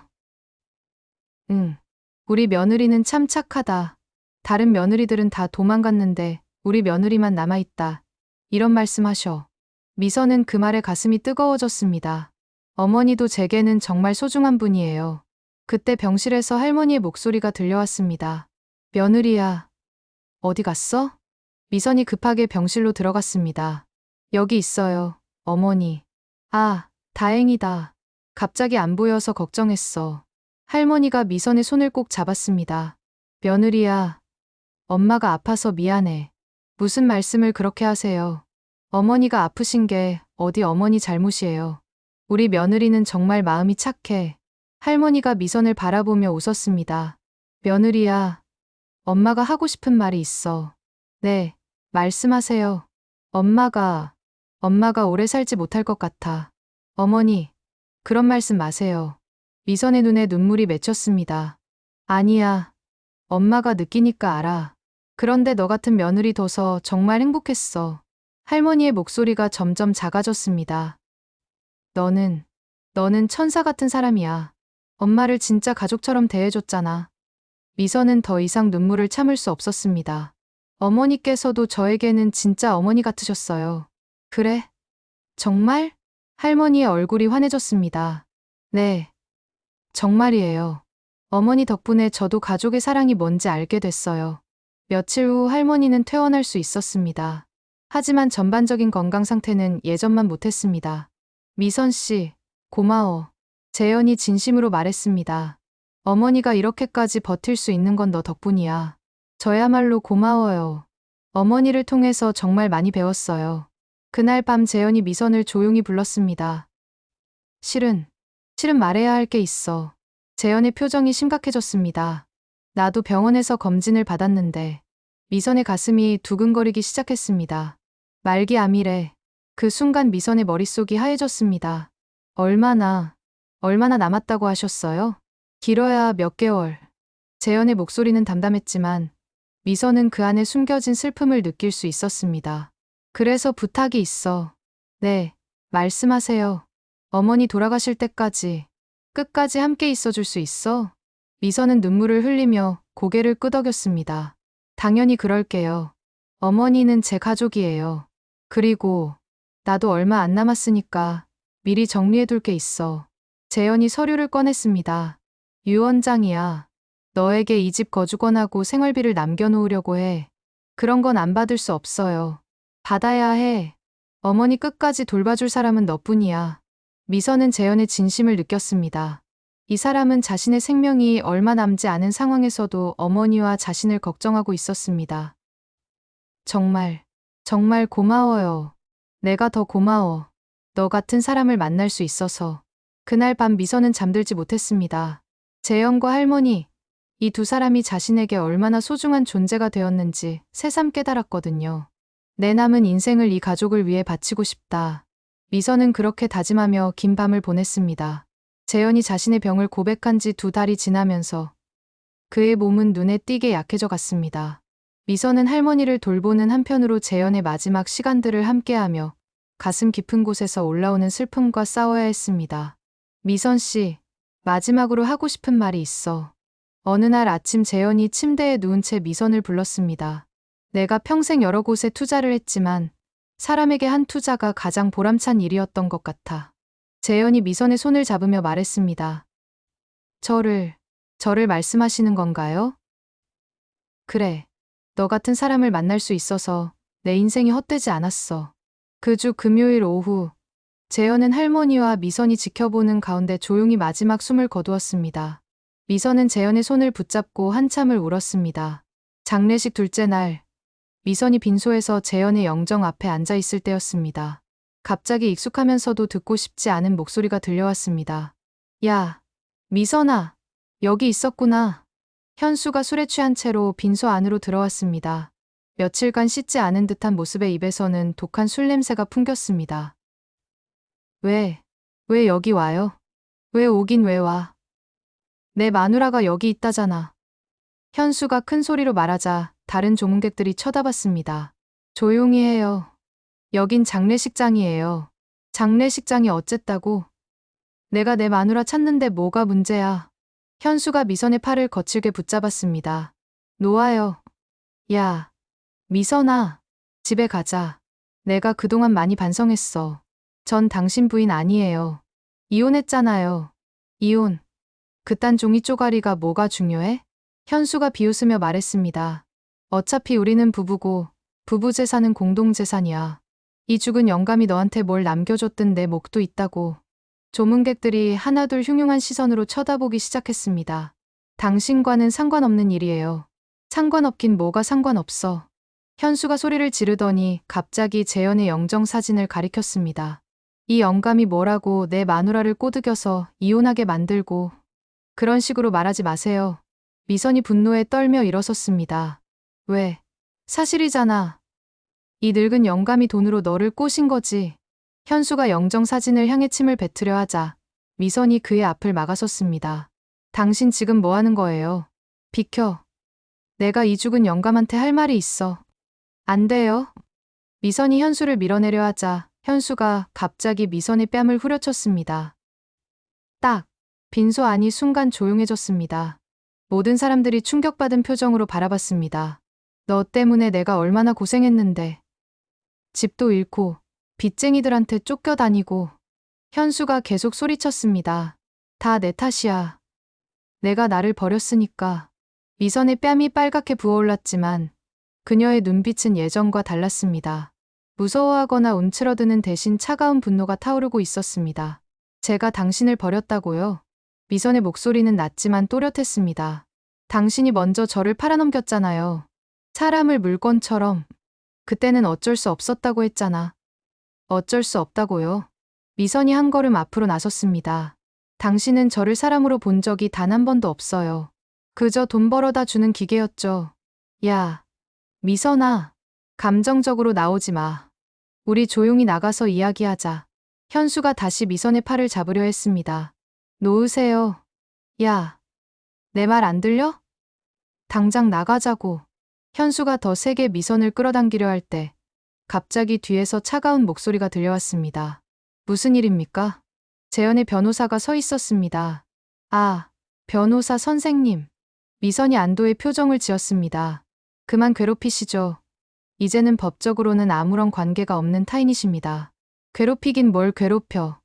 응. 우리 며느리는 참 착하다. 다른 며느리들은 다 도망갔는데 우리 며느리만 남아있다. 이런 말씀하셔. 미선은 그 말에 가슴이 뜨거워졌습니다. 어머니도 제게는 정말 소중한 분이에요. 그때 병실에서 할머니의 목소리가 들려왔습니다. 며느리야, 어디 갔어? 미선이 급하게 병실로 들어갔습니다. 여기 있어요, 어머니. 아, 다행이다. 갑자기 안 보여서 걱정했어. 할머니가 미선의 손을 꼭 잡았습니다. 며느리야, 엄마가 아파서 미안해. 무슨 말씀을 그렇게 하세요? 어머니가 아프신 게 어디 어머니 잘못이에요. 우리 며느리는 정말 마음이 착해. 할머니가 미선을 바라보며 웃었습니다. 며느리야, 엄마가 하고 싶은 말이 있어. 네, 말씀하세요. 엄마가 오래 살지 못할 것 같아. 어머니, 그런 말씀 마세요. 미선의 눈에 눈물이 맺혔습니다. 아니야, 엄마가 느끼니까 알아. 그런데 너 같은 며느리 둬서 정말 행복했어. 할머니의 목소리가 점점 작아졌습니다. 너는 천사 같은 사람이야. 엄마를 진짜 가족처럼 대해줬잖아. 미선은 더 이상 눈물을 참을 수 없었습니다. 어머니께서도 저에게는 진짜 어머니 같으셨어요. 그래? 정말? 할머니의 얼굴이 환해졌습니다. 네, 정말이에요. 어머니 덕분에 저도 가족의 사랑이 뭔지 알게 됐어요. 며칠 후 할머니는 퇴원할 수 있었습니다. 하지만 전반적인 건강 상태는 예전만 못했습니다. 미선 씨, 고마워. 재현이 진심으로 말했습니다. 어머니가 이렇게까지 버틸 수 있는 건 너 덕분이야. 저야말로 고마워요. 어머니를 통해서 정말 많이 배웠어요. 그날 밤 재현이 미선을 조용히 불렀습니다. 실은 말해야 할 게 있어. 재현의 표정이 심각해졌습니다. 나도 병원에서 검진을 받았는데 미선의 가슴이 두근거리기 시작했습니다. 말기암이래. 그 순간 미선의 머릿속이 하얘졌습니다. 얼마나 남았다고 하셨어요? 길어야 몇 개월. 재현의 목소리는 담담했지만 미선은 그 안에 숨겨진 슬픔을 느낄 수 있었습니다. 그래서 부탁이 있어. 네, 말씀하세요. 어머니 돌아가실 때까지 끝까지 함께 있어줄 수 있어? 미선은 눈물을 흘리며 고개를 끄덕였습니다. 당연히 그럴게요. 어머니는 제 가족이에요. 그리고 나도 얼마 안 남았으니까 미리 정리해둘 게 있어. 재현이 서류를 꺼냈습니다. 유언장이야. 너에게 이 집 거주권하고 생활비를 남겨놓으려고 해. 그런 건 안 받을 수 없어요. 받아야 해. 어머니 끝까지 돌봐줄 사람은 너뿐이야. 미선은 재현의 진심을 느꼈습니다. 이 사람은 자신의 생명이 얼마 남지 않은 상황에서도 어머니와 자신을 걱정하고 있었습니다. 정말 고마워요. 내가 더 고마워. 너 같은 사람을 만날 수 있어서. 그날 밤 미선은 잠들지 못했습니다. 재현과 할머니, 이 두 사람이 자신에게 얼마나 소중한 존재가 되었는지 새삼 깨달았거든요. 내 남은 인생을 이 가족을 위해 바치고 싶다. 미선은 그렇게 다짐하며 긴 밤을 보냈습니다. 재현이 자신의 병을 고백한 지 2달이 지나면서 그의 몸은 눈에 띄게 약해져 갔습니다. 미선은 할머니를 돌보는 한편으로 재현의 마지막 시간들을 함께하며 가슴 깊은 곳에서 올라오는 슬픔과 싸워야 했습니다. 미선 씨, 마지막으로 하고 싶은 말이 있어. 어느 날 아침 재현이 침대에 누운 채 미선을 불렀습니다. 내가 평생 여러 곳에 투자를 했지만 사람에게 한 투자가 가장 보람찬 일이었던 것 같아. 재현이 미선의 손을 잡으며 말했습니다. 저를 말씀하시는 건가요? 그래. 너 같은 사람을 만날 수 있어서 내 인생이 헛되지 않았어. 그 주 금요일 오후, 재현은 할머니와 미선이 지켜보는 가운데 조용히 마지막 숨을 거두었습니다. 미선은 재현의 손을 붙잡고 한참을 울었습니다. 장례식 둘째 날, 미선이 빈소에서 재현의 영정 앞에 앉아 있을 때였습니다. 갑자기 익숙하면서도 듣고 싶지 않은 목소리가 들려왔습니다. 야, 미선아, 여기 있었구나. 현수가 술에 취한 채로 빈소 안으로 들어왔습니다. 며칠간 씻지 않은 듯한 모습의 입에서는 독한 술 냄새가 풍겼습니다. 왜 여기 와요? 왜 오긴 왜 와? 내 마누라가 여기 있다잖아. 현수가 큰 소리로 말하자 다른 조문객들이 쳐다봤습니다. 조용히 해요. 여긴 장례식장이에요. 장례식장이 어쨌다고? 내가 내 마누라 찾는데 뭐가 문제야? 현수가 미선의 팔을 거칠게 붙잡았습니다. 놓아요. 야, 미선아, 집에 가자. 내가 그동안 많이 반성했어. 전 당신 부인 아니에요. 이혼했잖아요. 이혼. 그딴 종이 쪼가리가 뭐가 중요해? 현수가 비웃으며 말했습니다. 어차피 우리는 부부고 부부 재산은 공동 재산이야. 이 죽은 영감이 너한테 뭘 남겨줬든 내 몫도 있다고. 조문객들이 하나둘 흉흉한 시선으로 쳐다보기 시작했습니다. 당신과는 상관없는 일이에요. 상관없긴 뭐가 상관없어. 현수가 소리를 지르더니 갑자기 재현의 영정 사진을 가리켰습니다. 이 영감이 뭐라고 내 마누라를 꼬드겨서 이혼하게 만들고. 그런 식으로 말하지 마세요. 미선이 분노에 떨며 일어섰습니다. 왜? 사실이잖아. 이 늙은 영감이 돈으로 너를 꼬신 거지. 현수가 영정 사진을 향해 침을 뱉으려 하자 미선이 그의 앞을 막아섰습니다. 당신 지금 뭐 하는 거예요? 비켜. 내가 이 죽은 영감한테 할 말이 있어. 안 돼요. 미선이 현수를 밀어내려 하자 현수가 갑자기 미선의 뺨을 후려쳤습니다. 딱. 빈소 안이 순간 조용해졌습니다. 모든 사람들이 충격받은 표정으로 바라봤습니다. 너 때문에 내가 얼마나 고생했는데. 집도 잃고 빚쟁이들한테 쫓겨다니고. 현수가 계속 소리쳤습니다. 다 내 탓이야. 내가 나를 버렸으니까. 미선의 뺨이 빨갛게 부어올랐지만 그녀의 눈빛은 예전과 달랐습니다. 무서워하거나 움츠러드는 대신 차가운 분노가 타오르고 있었습니다. 제가 당신을 버렸다고요? 미선의 목소리는 낮지만 또렷했습니다. 당신이 먼저 저를 팔아넘겼잖아요. 사람을 물건처럼. 그때는 어쩔 수 없었다고 했잖아. 어쩔 수 없다고요? 미선이 한 걸음 앞으로 나섰습니다. 당신은 저를 사람으로 본 적이 단 한 번도 없어요. 그저 돈 벌어다 주는 기계였죠. 야, 미선아. 감정적으로 나오지 마. 우리 조용히 나가서 이야기하자. 현수가 다시 미선의 팔을 잡으려 했습니다. 놓으세요. 야, 내 말 안 들려? 당장 나가자고. 현수가 더 세게 미선을 끌어당기려 할 때 갑자기 뒤에서 차가운 목소리가 들려왔습니다. 무슨 일입니까? 재현의 변호사가 서 있었습니다. 아, 변호사 선생님. 미선이 안도의 표정을 지었습니다. 그만 괴롭히시죠. 이제는 법적으로는 아무런 관계가 없는 타인이십니다. 괴롭히긴 뭘 괴롭혀.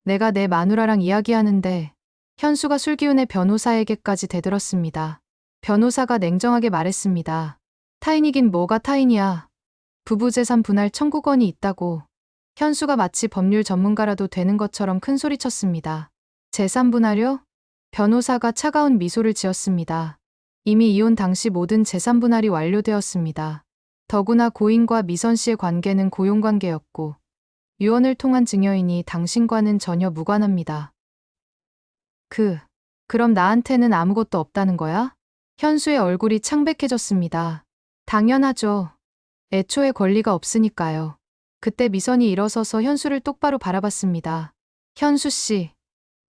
내가 내 마누라랑 이야기하는데. 현수가 술기운의 변호사에게까지 대들었습니다. 변호사가 냉정하게 말했습니다. 타인이긴 뭐가 타인이야. 부부재산 분할 청구권이 있다고. 현수가 마치 법률 전문가라도 되는 것처럼 큰 소리쳤습니다. 재산 분할요? 변호사가 차가운 미소를 지었습니다. 이미 이혼 당시 모든 재산 분할이 완료되었습니다. 더구나 고인과 미선 씨의 관계는 고용관계였고 유언을 통한 증여인이 당신과는 전혀 무관합니다. 그럼 나한테는 아무것도 없다는 거야? 현수의 얼굴이 창백해졌습니다. 당연하죠. 애초에 권리가 없으니까요. 그때 미선이 일어서서 현수를 똑바로 바라봤습니다. 현수 씨,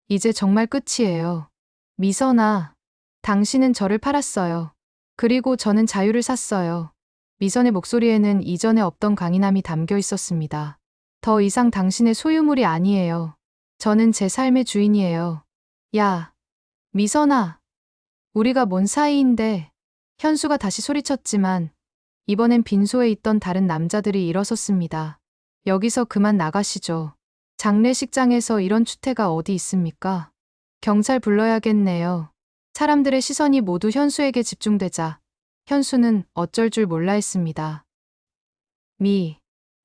이제 정말 끝이에요. 미선아, 당신은 저를 팔았어요. 그리고 저는 자유를 샀어요. 미선의 목소리에는 이전에 없던 강인함이 담겨 있었습니다. 더 이상 당신의 소유물이 아니에요. 저는 제 삶의 주인이에요. 야, 미선아. 우리가 뭔 사이인데. 현수가 다시 소리쳤지만 이번엔 빈소에 있던 다른 남자들이 일어섰습니다. 여기서 그만 나가시죠. 장례식장에서 이런 추태가 어디 있습니까? 경찰 불러야겠네요. 사람들의 시선이 모두 현수에게 집중되자 현수는 어쩔 줄 몰라 했습니다.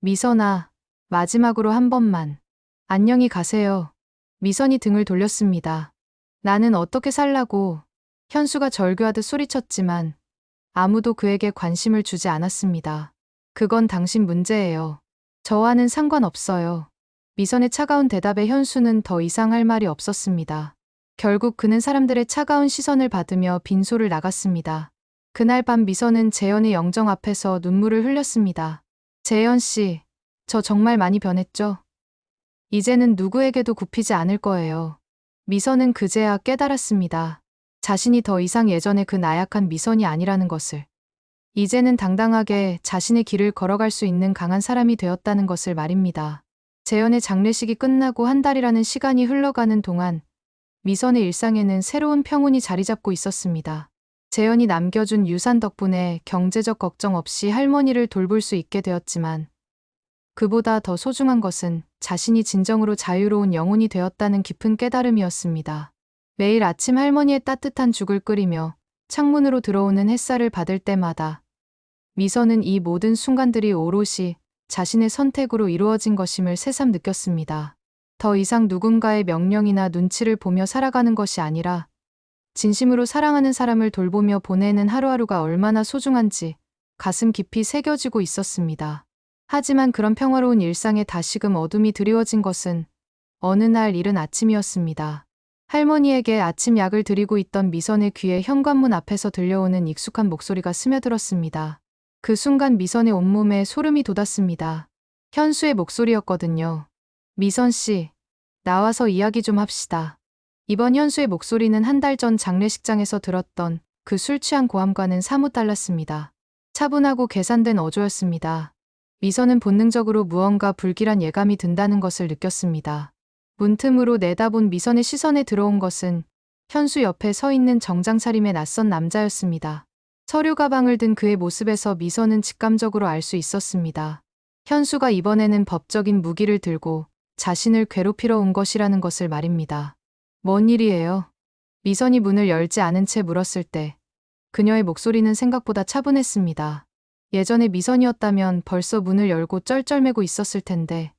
미선아, 마지막으로 한 번만. 안녕히 가세요. 미선이 등을 돌렸습니다. 나는 어떻게 살라고. 현수가 절규하듯 소리쳤지만 아무도 그에게 관심을 주지 않았습니다. 그건 당신 문제예요. 저와는 상관없어요. 미선의 차가운 대답에 현수는 더 이상 할 말이 없었습니다. 결국 그는 사람들의 차가운 시선을 받으며 빈소를 나갔습니다. 그날 밤 미선은 재현의 영정 앞에서 눈물을 흘렸습니다. 재현 씨, 저 정말 많이 변했죠? 이제는 누구에게도 굽히지 않을 거예요. 미선은 그제야 깨달았습니다. 자신이 더 이상 예전의 그 나약한 미선이 아니라는 것을. 이제는 당당하게 자신의 길을 걸어갈 수 있는 강한 사람이 되었다는 것을 말입니다. 재현의 장례식이 끝나고 한 달이라는 시간이 흘러가는 동안 미선의 일상에는 새로운 평온이 자리 잡고 있었습니다. 재현이 남겨준 유산 덕분에 경제적 걱정 없이 할머니를 돌볼 수 있게 되었지만 그보다 더 소중한 것은 자신이 진정으로 자유로운 영혼이 되었다는 깊은 깨달음이었습니다. 매일 아침 할머니의 따뜻한 죽을 끓이며 창문으로 들어오는 햇살을 받을 때마다 미선은 이 모든 순간들이 오롯이 자신의 선택으로 이루어진 것임을 새삼 느꼈습니다. 더 이상 누군가의 명령이나 눈치를 보며 살아가는 것이 아니라 진심으로 사랑하는 사람을 돌보며 보내는 하루하루가 얼마나 소중한지 가슴 깊이 새겨지고 있었습니다. 하지만 그런 평화로운 일상에 다시금 어둠이 드리워진 것은 어느 날 이른 아침이었습니다. 할머니에게 아침 약을 드리고 있던 미선의 귀에 현관문 앞에서 들려오는 익숙한 목소리가 스며들었습니다. 그 순간 미선의 온몸에 소름이 돋았습니다. 현수의 목소리였거든요. 미선 씨, 나와서 이야기 좀 합시다. 이번 현수의 목소리는 한 달 전 장례식장에서 들었던 그 술 취한 고함과는 사뭇 달랐습니다. 차분하고 계산된 어조였습니다. 미선은 본능적으로 무언가 불길한 예감이 든다는 것을 느꼈습니다. 문틈으로 내다본 미선의 시선에 들어온 것은 현수 옆에 서 있는 정장 차림의 낯선 남자였습니다. 서류 가방을 든 그의 모습에서 미선은 직감적으로 알 수 있었습니다. 현수가 이번에는 법적인 무기를 들고 자신을 괴롭히러 온 것이라는 것을 말입니다. 뭔 일이에요? 미선이 문을 열지 않은 채 물었을 때 그녀의 목소리는 생각보다 차분했습니다. 예전에 미선이었다면 벌써 문을 열고 쩔쩔매고 있었을 텐데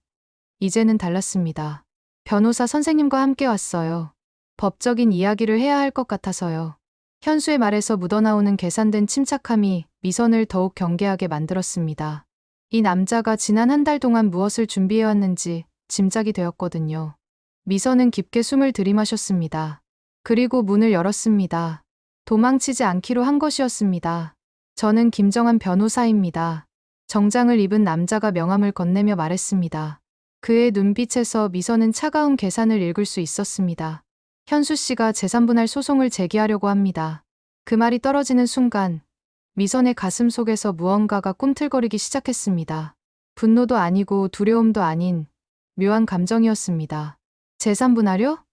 이제는 달랐습니다. 변호사 선생님과 함께 왔어요. 법적인 이야기를 해야 할 것 같아서요. 현수의 말에서 묻어나오는 계산된 침착함이 미선을 더욱 경계하게 만들었습니다. 이 남자가 지난 한 달 동안 무엇을 준비해왔는지 짐작이 되었거든요. 미선은 깊게 숨을 들이마셨습니다. 그리고 문을 열었습니다. 도망치지 않기로 한 것이었습니다. 저는 김정한 변호사입니다. 정장을 입은 남자가 명함을 건네며 말했습니다. 그의 눈빛에서 미선은 차가운 계산을 읽을 수 있었습니다. 현수 씨가 재산분할 소송을 제기하려고 합니다. 그 말이 떨어지는 순간 미선의 가슴 속에서 무언가가 꿈틀거리기 시작했습니다. 분노도 아니고 두려움도 아닌 묘한 감정이었습니다. 재산분할요?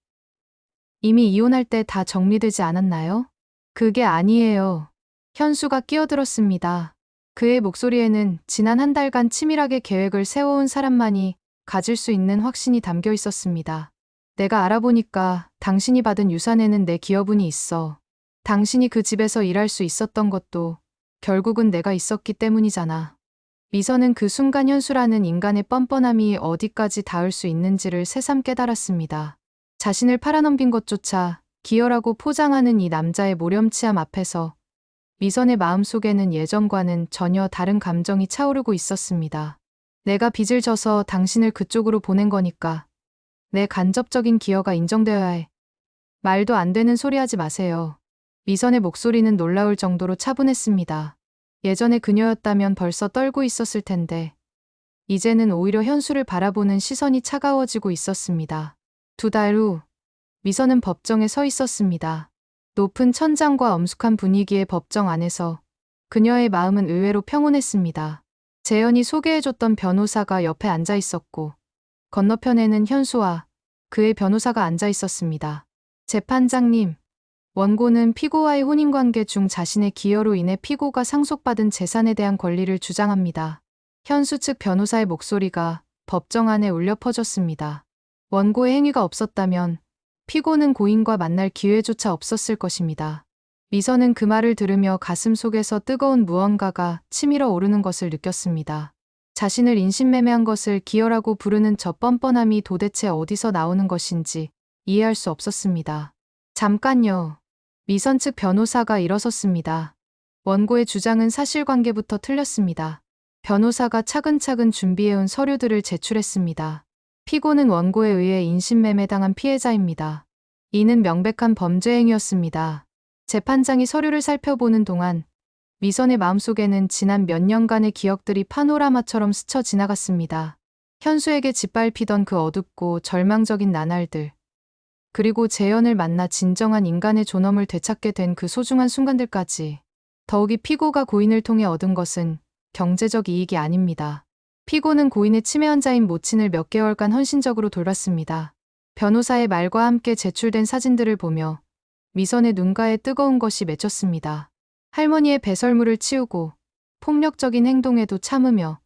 이미 이혼할 때 다 정리되지 않았나요? 그게 아니에요. 현수가 끼어들었습니다. 그의 목소리에는 지난 한 달간 치밀하게 계획을 세워온 사람만이 가질 수 있는 확신이 담겨 있었습니다. 내가 알아보니까 당신이 받은 유산에는 내 기여분이 있어. 당신이 그 집에서 일할 수 있었던 것도 결국은 내가 있었기 때문이잖아. 미선은 그 순간 현수라는 인간의 뻔뻔함이 어디까지 닿을 수 있는지를 새삼 깨달았습니다. 자신을 팔아넘긴 것조차 기여라고 포장하는 이 남자의 모렴치함 앞에서 미선의 마음속에는 예전과는 전혀 다른 감정이 차오르고 있었습니다. 내가 빚을 져서 당신을 그쪽으로 보낸 거니까 내 간접적인 기여가 인정되어야 해. 말도 안 되는 소리 하지 마세요. 미선의 목소리는 놀라울 정도로 차분했습니다. 예전에 그녀였다면 벌써 떨고 있었을 텐데 이제는 오히려 현수를 바라보는 시선이 차가워지고 있었습니다. 2달 후 미선은 법정에 서 있었습니다. 높은 천장과 엄숙한 분위기의 법정 안에서 그녀의 마음은 의외로 평온했습니다. 재현이 소개해줬던 변호사가 옆에 앉아 있었고 건너편에는 현수와 그의 변호사가 앉아 있었습니다. 재판장님, 원고는 피고와의 혼인관계 중 자신의 기여로 인해 피고가 상속받은 재산에 대한 권리를 주장합니다. 현수 측 변호사의 목소리가 법정 안에 울려 퍼졌습니다. 원고의 행위가 없었다면 피고는 고인과 만날 기회조차 없었을 것입니다. 미선은 그 말을 들으며 가슴 속에서 뜨거운 무언가가 치밀어 오르는 것을 느꼈습니다. 자신을 인신매매한 것을 기여라고 부르는 저 뻔뻔함이 도대체 어디서 나오는 것인지 이해할 수 없었습니다. 잠깐요. 미선 측 변호사가 일어섰습니다. 원고의 주장은 사실관계부터 틀렸습니다. 변호사가 차근차근 준비해온 서류들을 제출했습니다. 피고는 원고에 의해 인신매매당한 피해자입니다. 이는 명백한 범죄 행위였습니다. 재판장이 서류를 살펴보는 동안 미선의 마음속에는 지난 몇 년간의 기억들이 파노라마처럼 스쳐 지나갔습니다. 현수에게 짓밟히던 그 어둡고 절망적인 나날들, 그리고 재현을 만나 진정한 인간의 존엄을 되찾게 된 그 소중한 순간들까지. 더욱이 피고가 고인을 통해 얻은 것은 경제적 이익이 아닙니다. 피고는 고인의 치매 환자인 모친을 몇 개월간 헌신적으로 돌봤습니다. 변호사의 말과 함께 제출된 사진들을 보며 미선의 눈가에 뜨거운 것이 맺혔습니다. 할머니의 배설물을 치우고 폭력적인 행동에도 참으며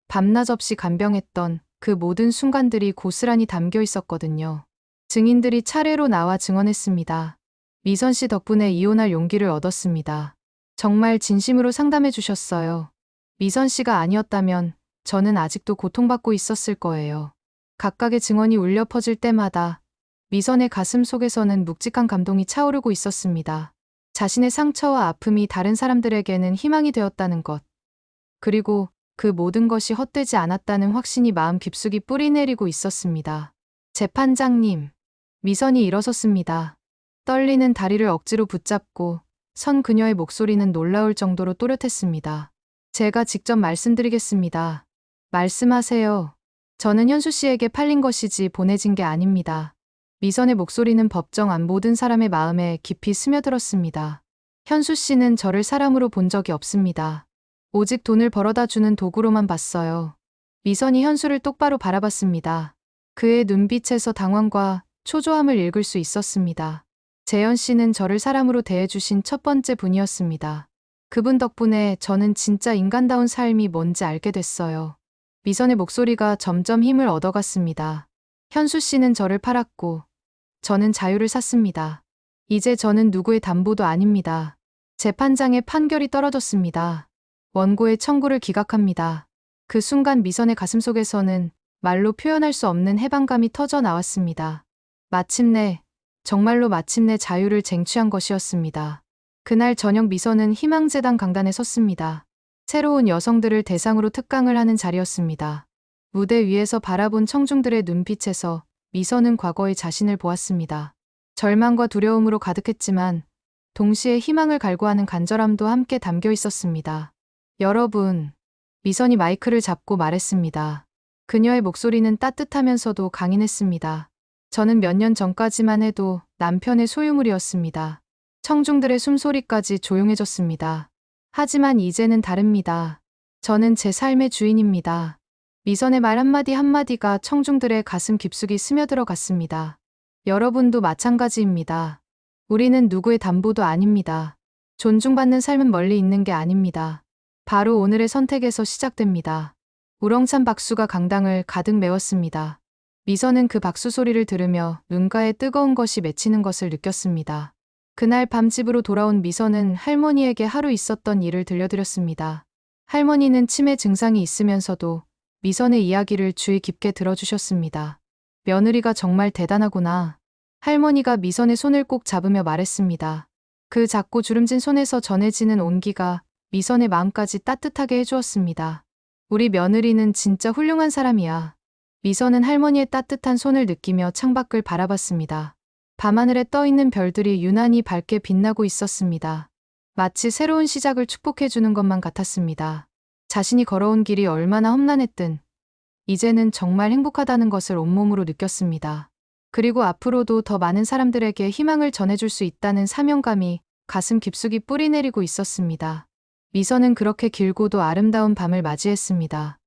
밤낮 없이 간병했던 그 모든 순간들이 고스란히 담겨 있었거든요. 증인들이 차례로 나와 증언했습니다. 미선 씨 덕분에 이혼할 용기를 얻었습니다. 정말 진심으로 상담해 주셨어요. 미선 씨가 아니었다면 저는 아직도 고통받고 있었을 거예요. 각각의 증언이 울려 퍼질 때마다 미선의 가슴 속에서는 묵직한 감동이 차오르고 있었습니다. 자신의 상처와 아픔이 다른 사람들에게는 희망이 되었다는 것. 그리고 그 모든 것이 헛되지 않았다는 확신이 마음 깊숙이 뿌리내리고 있었습니다. 재판장님, 미선이 일어섰습니다. 떨리는 다리를 억지로 붙잡고 선 그녀의 목소리는 놀라울 정도로 또렷했습니다. 제가 직접 말씀드리겠습니다. 말씀하세요. 저는 현수 씨에게 팔린 것이지 보내진 게 아닙니다. 미선의 목소리는 법정 안 모든 사람의 마음에 깊이 스며들었습니다. 현수 씨는 저를 사람으로 본 적이 없습니다. 오직 돈을 벌어다 주는 도구로만 봤어요. 미선이 현수를 똑바로 바라봤습니다. 그의 눈빛에서 당황과 초조함을 읽을 수 있었습니다. 재현 씨는 저를 사람으로 대해주신 첫 번째 분이었습니다. 그분 덕분에 저는 진짜 인간다운 삶이 뭔지 알게 됐어요. 미선의 목소리가 점점 힘을 얻어갔습니다. 현수 씨는 저를 팔았고 저는 자유를 샀습니다. 이제 저는 누구의 담보도 아닙니다. 재판장의 판결이 떨어졌습니다. 원고의 청구를 기각합니다. 그 순간 미선의 가슴속에서는 말로 표현할 수 없는 해방감이 터져 나왔습니다. 마침내, 정말로 마침내 자유를 쟁취한 것이었습니다. 그날 저녁 미선은 희망재단 강단에 섰습니다. 새로운 여성들을 대상으로 특강을 하는 자리였습니다. 무대 위에서 바라본 청중들의 눈빛에서 미선은 과거의 자신을 보았습니다. 절망과 두려움으로 가득했지만 동시에 희망을 갈구하는 간절함도 함께 담겨 있었습니다. 여러분, 미선이 마이크를 잡고 말했습니다. 그녀의 목소리는 따뜻하면서도 강인했습니다. 저는 몇 년 전까지만 해도 남편의 소유물이었습니다. 청중들의 숨소리까지 조용해졌습니다. 하지만 이제는 다릅니다. 저는 제 삶의 주인입니다. 미선의 말 한마디 한마디가 청중들의 가슴 깊숙이 스며들어 갔습니다. 여러분도 마찬가지입니다. 우리는 누구의 담보도 아닙니다. 존중받는 삶은 멀리 있는 게 아닙니다. 바로 오늘의 선택에서 시작됩니다. 우렁찬 박수가 강당을 가득 메웠습니다. 미선은 그 박수 소리를 들으며 눈가에 뜨거운 것이 맺히는 것을 느꼈습니다. 그날 밤 집으로 돌아온 미선은 할머니에게 하루 있었던 일을 들려드렸습니다. 할머니는 치매 증상이 있으면서도 미선의 이야기를 주의 깊게 들어주셨습니다. 며느리가 정말 대단하구나. 할머니가 미선의 손을 꼭 잡으며 말했습니다. 그 작고 주름진 손에서 전해지는 온기가 미선의 마음까지 따뜻하게 해주었습니다. 우리 며느리는 진짜 훌륭한 사람이야. 미선은 할머니의 따뜻한 손을 느끼며 창밖을 바라봤습니다. 밤하늘에 떠있는 별들이 유난히 밝게 빛나고 있었습니다. 마치 새로운 시작을 축복해주는 것만 같았습니다. 자신이 걸어온 길이 얼마나 험난했든 이제는 정말 행복하다는 것을 온몸으로 느꼈습니다. 그리고 앞으로도 더 많은 사람들에게 희망을 전해줄 수 있다는 사명감이 가슴 깊숙이 뿌리내리고 있었습니다. 미선은 그렇게 길고도 아름다운 밤을 맞이했습니다.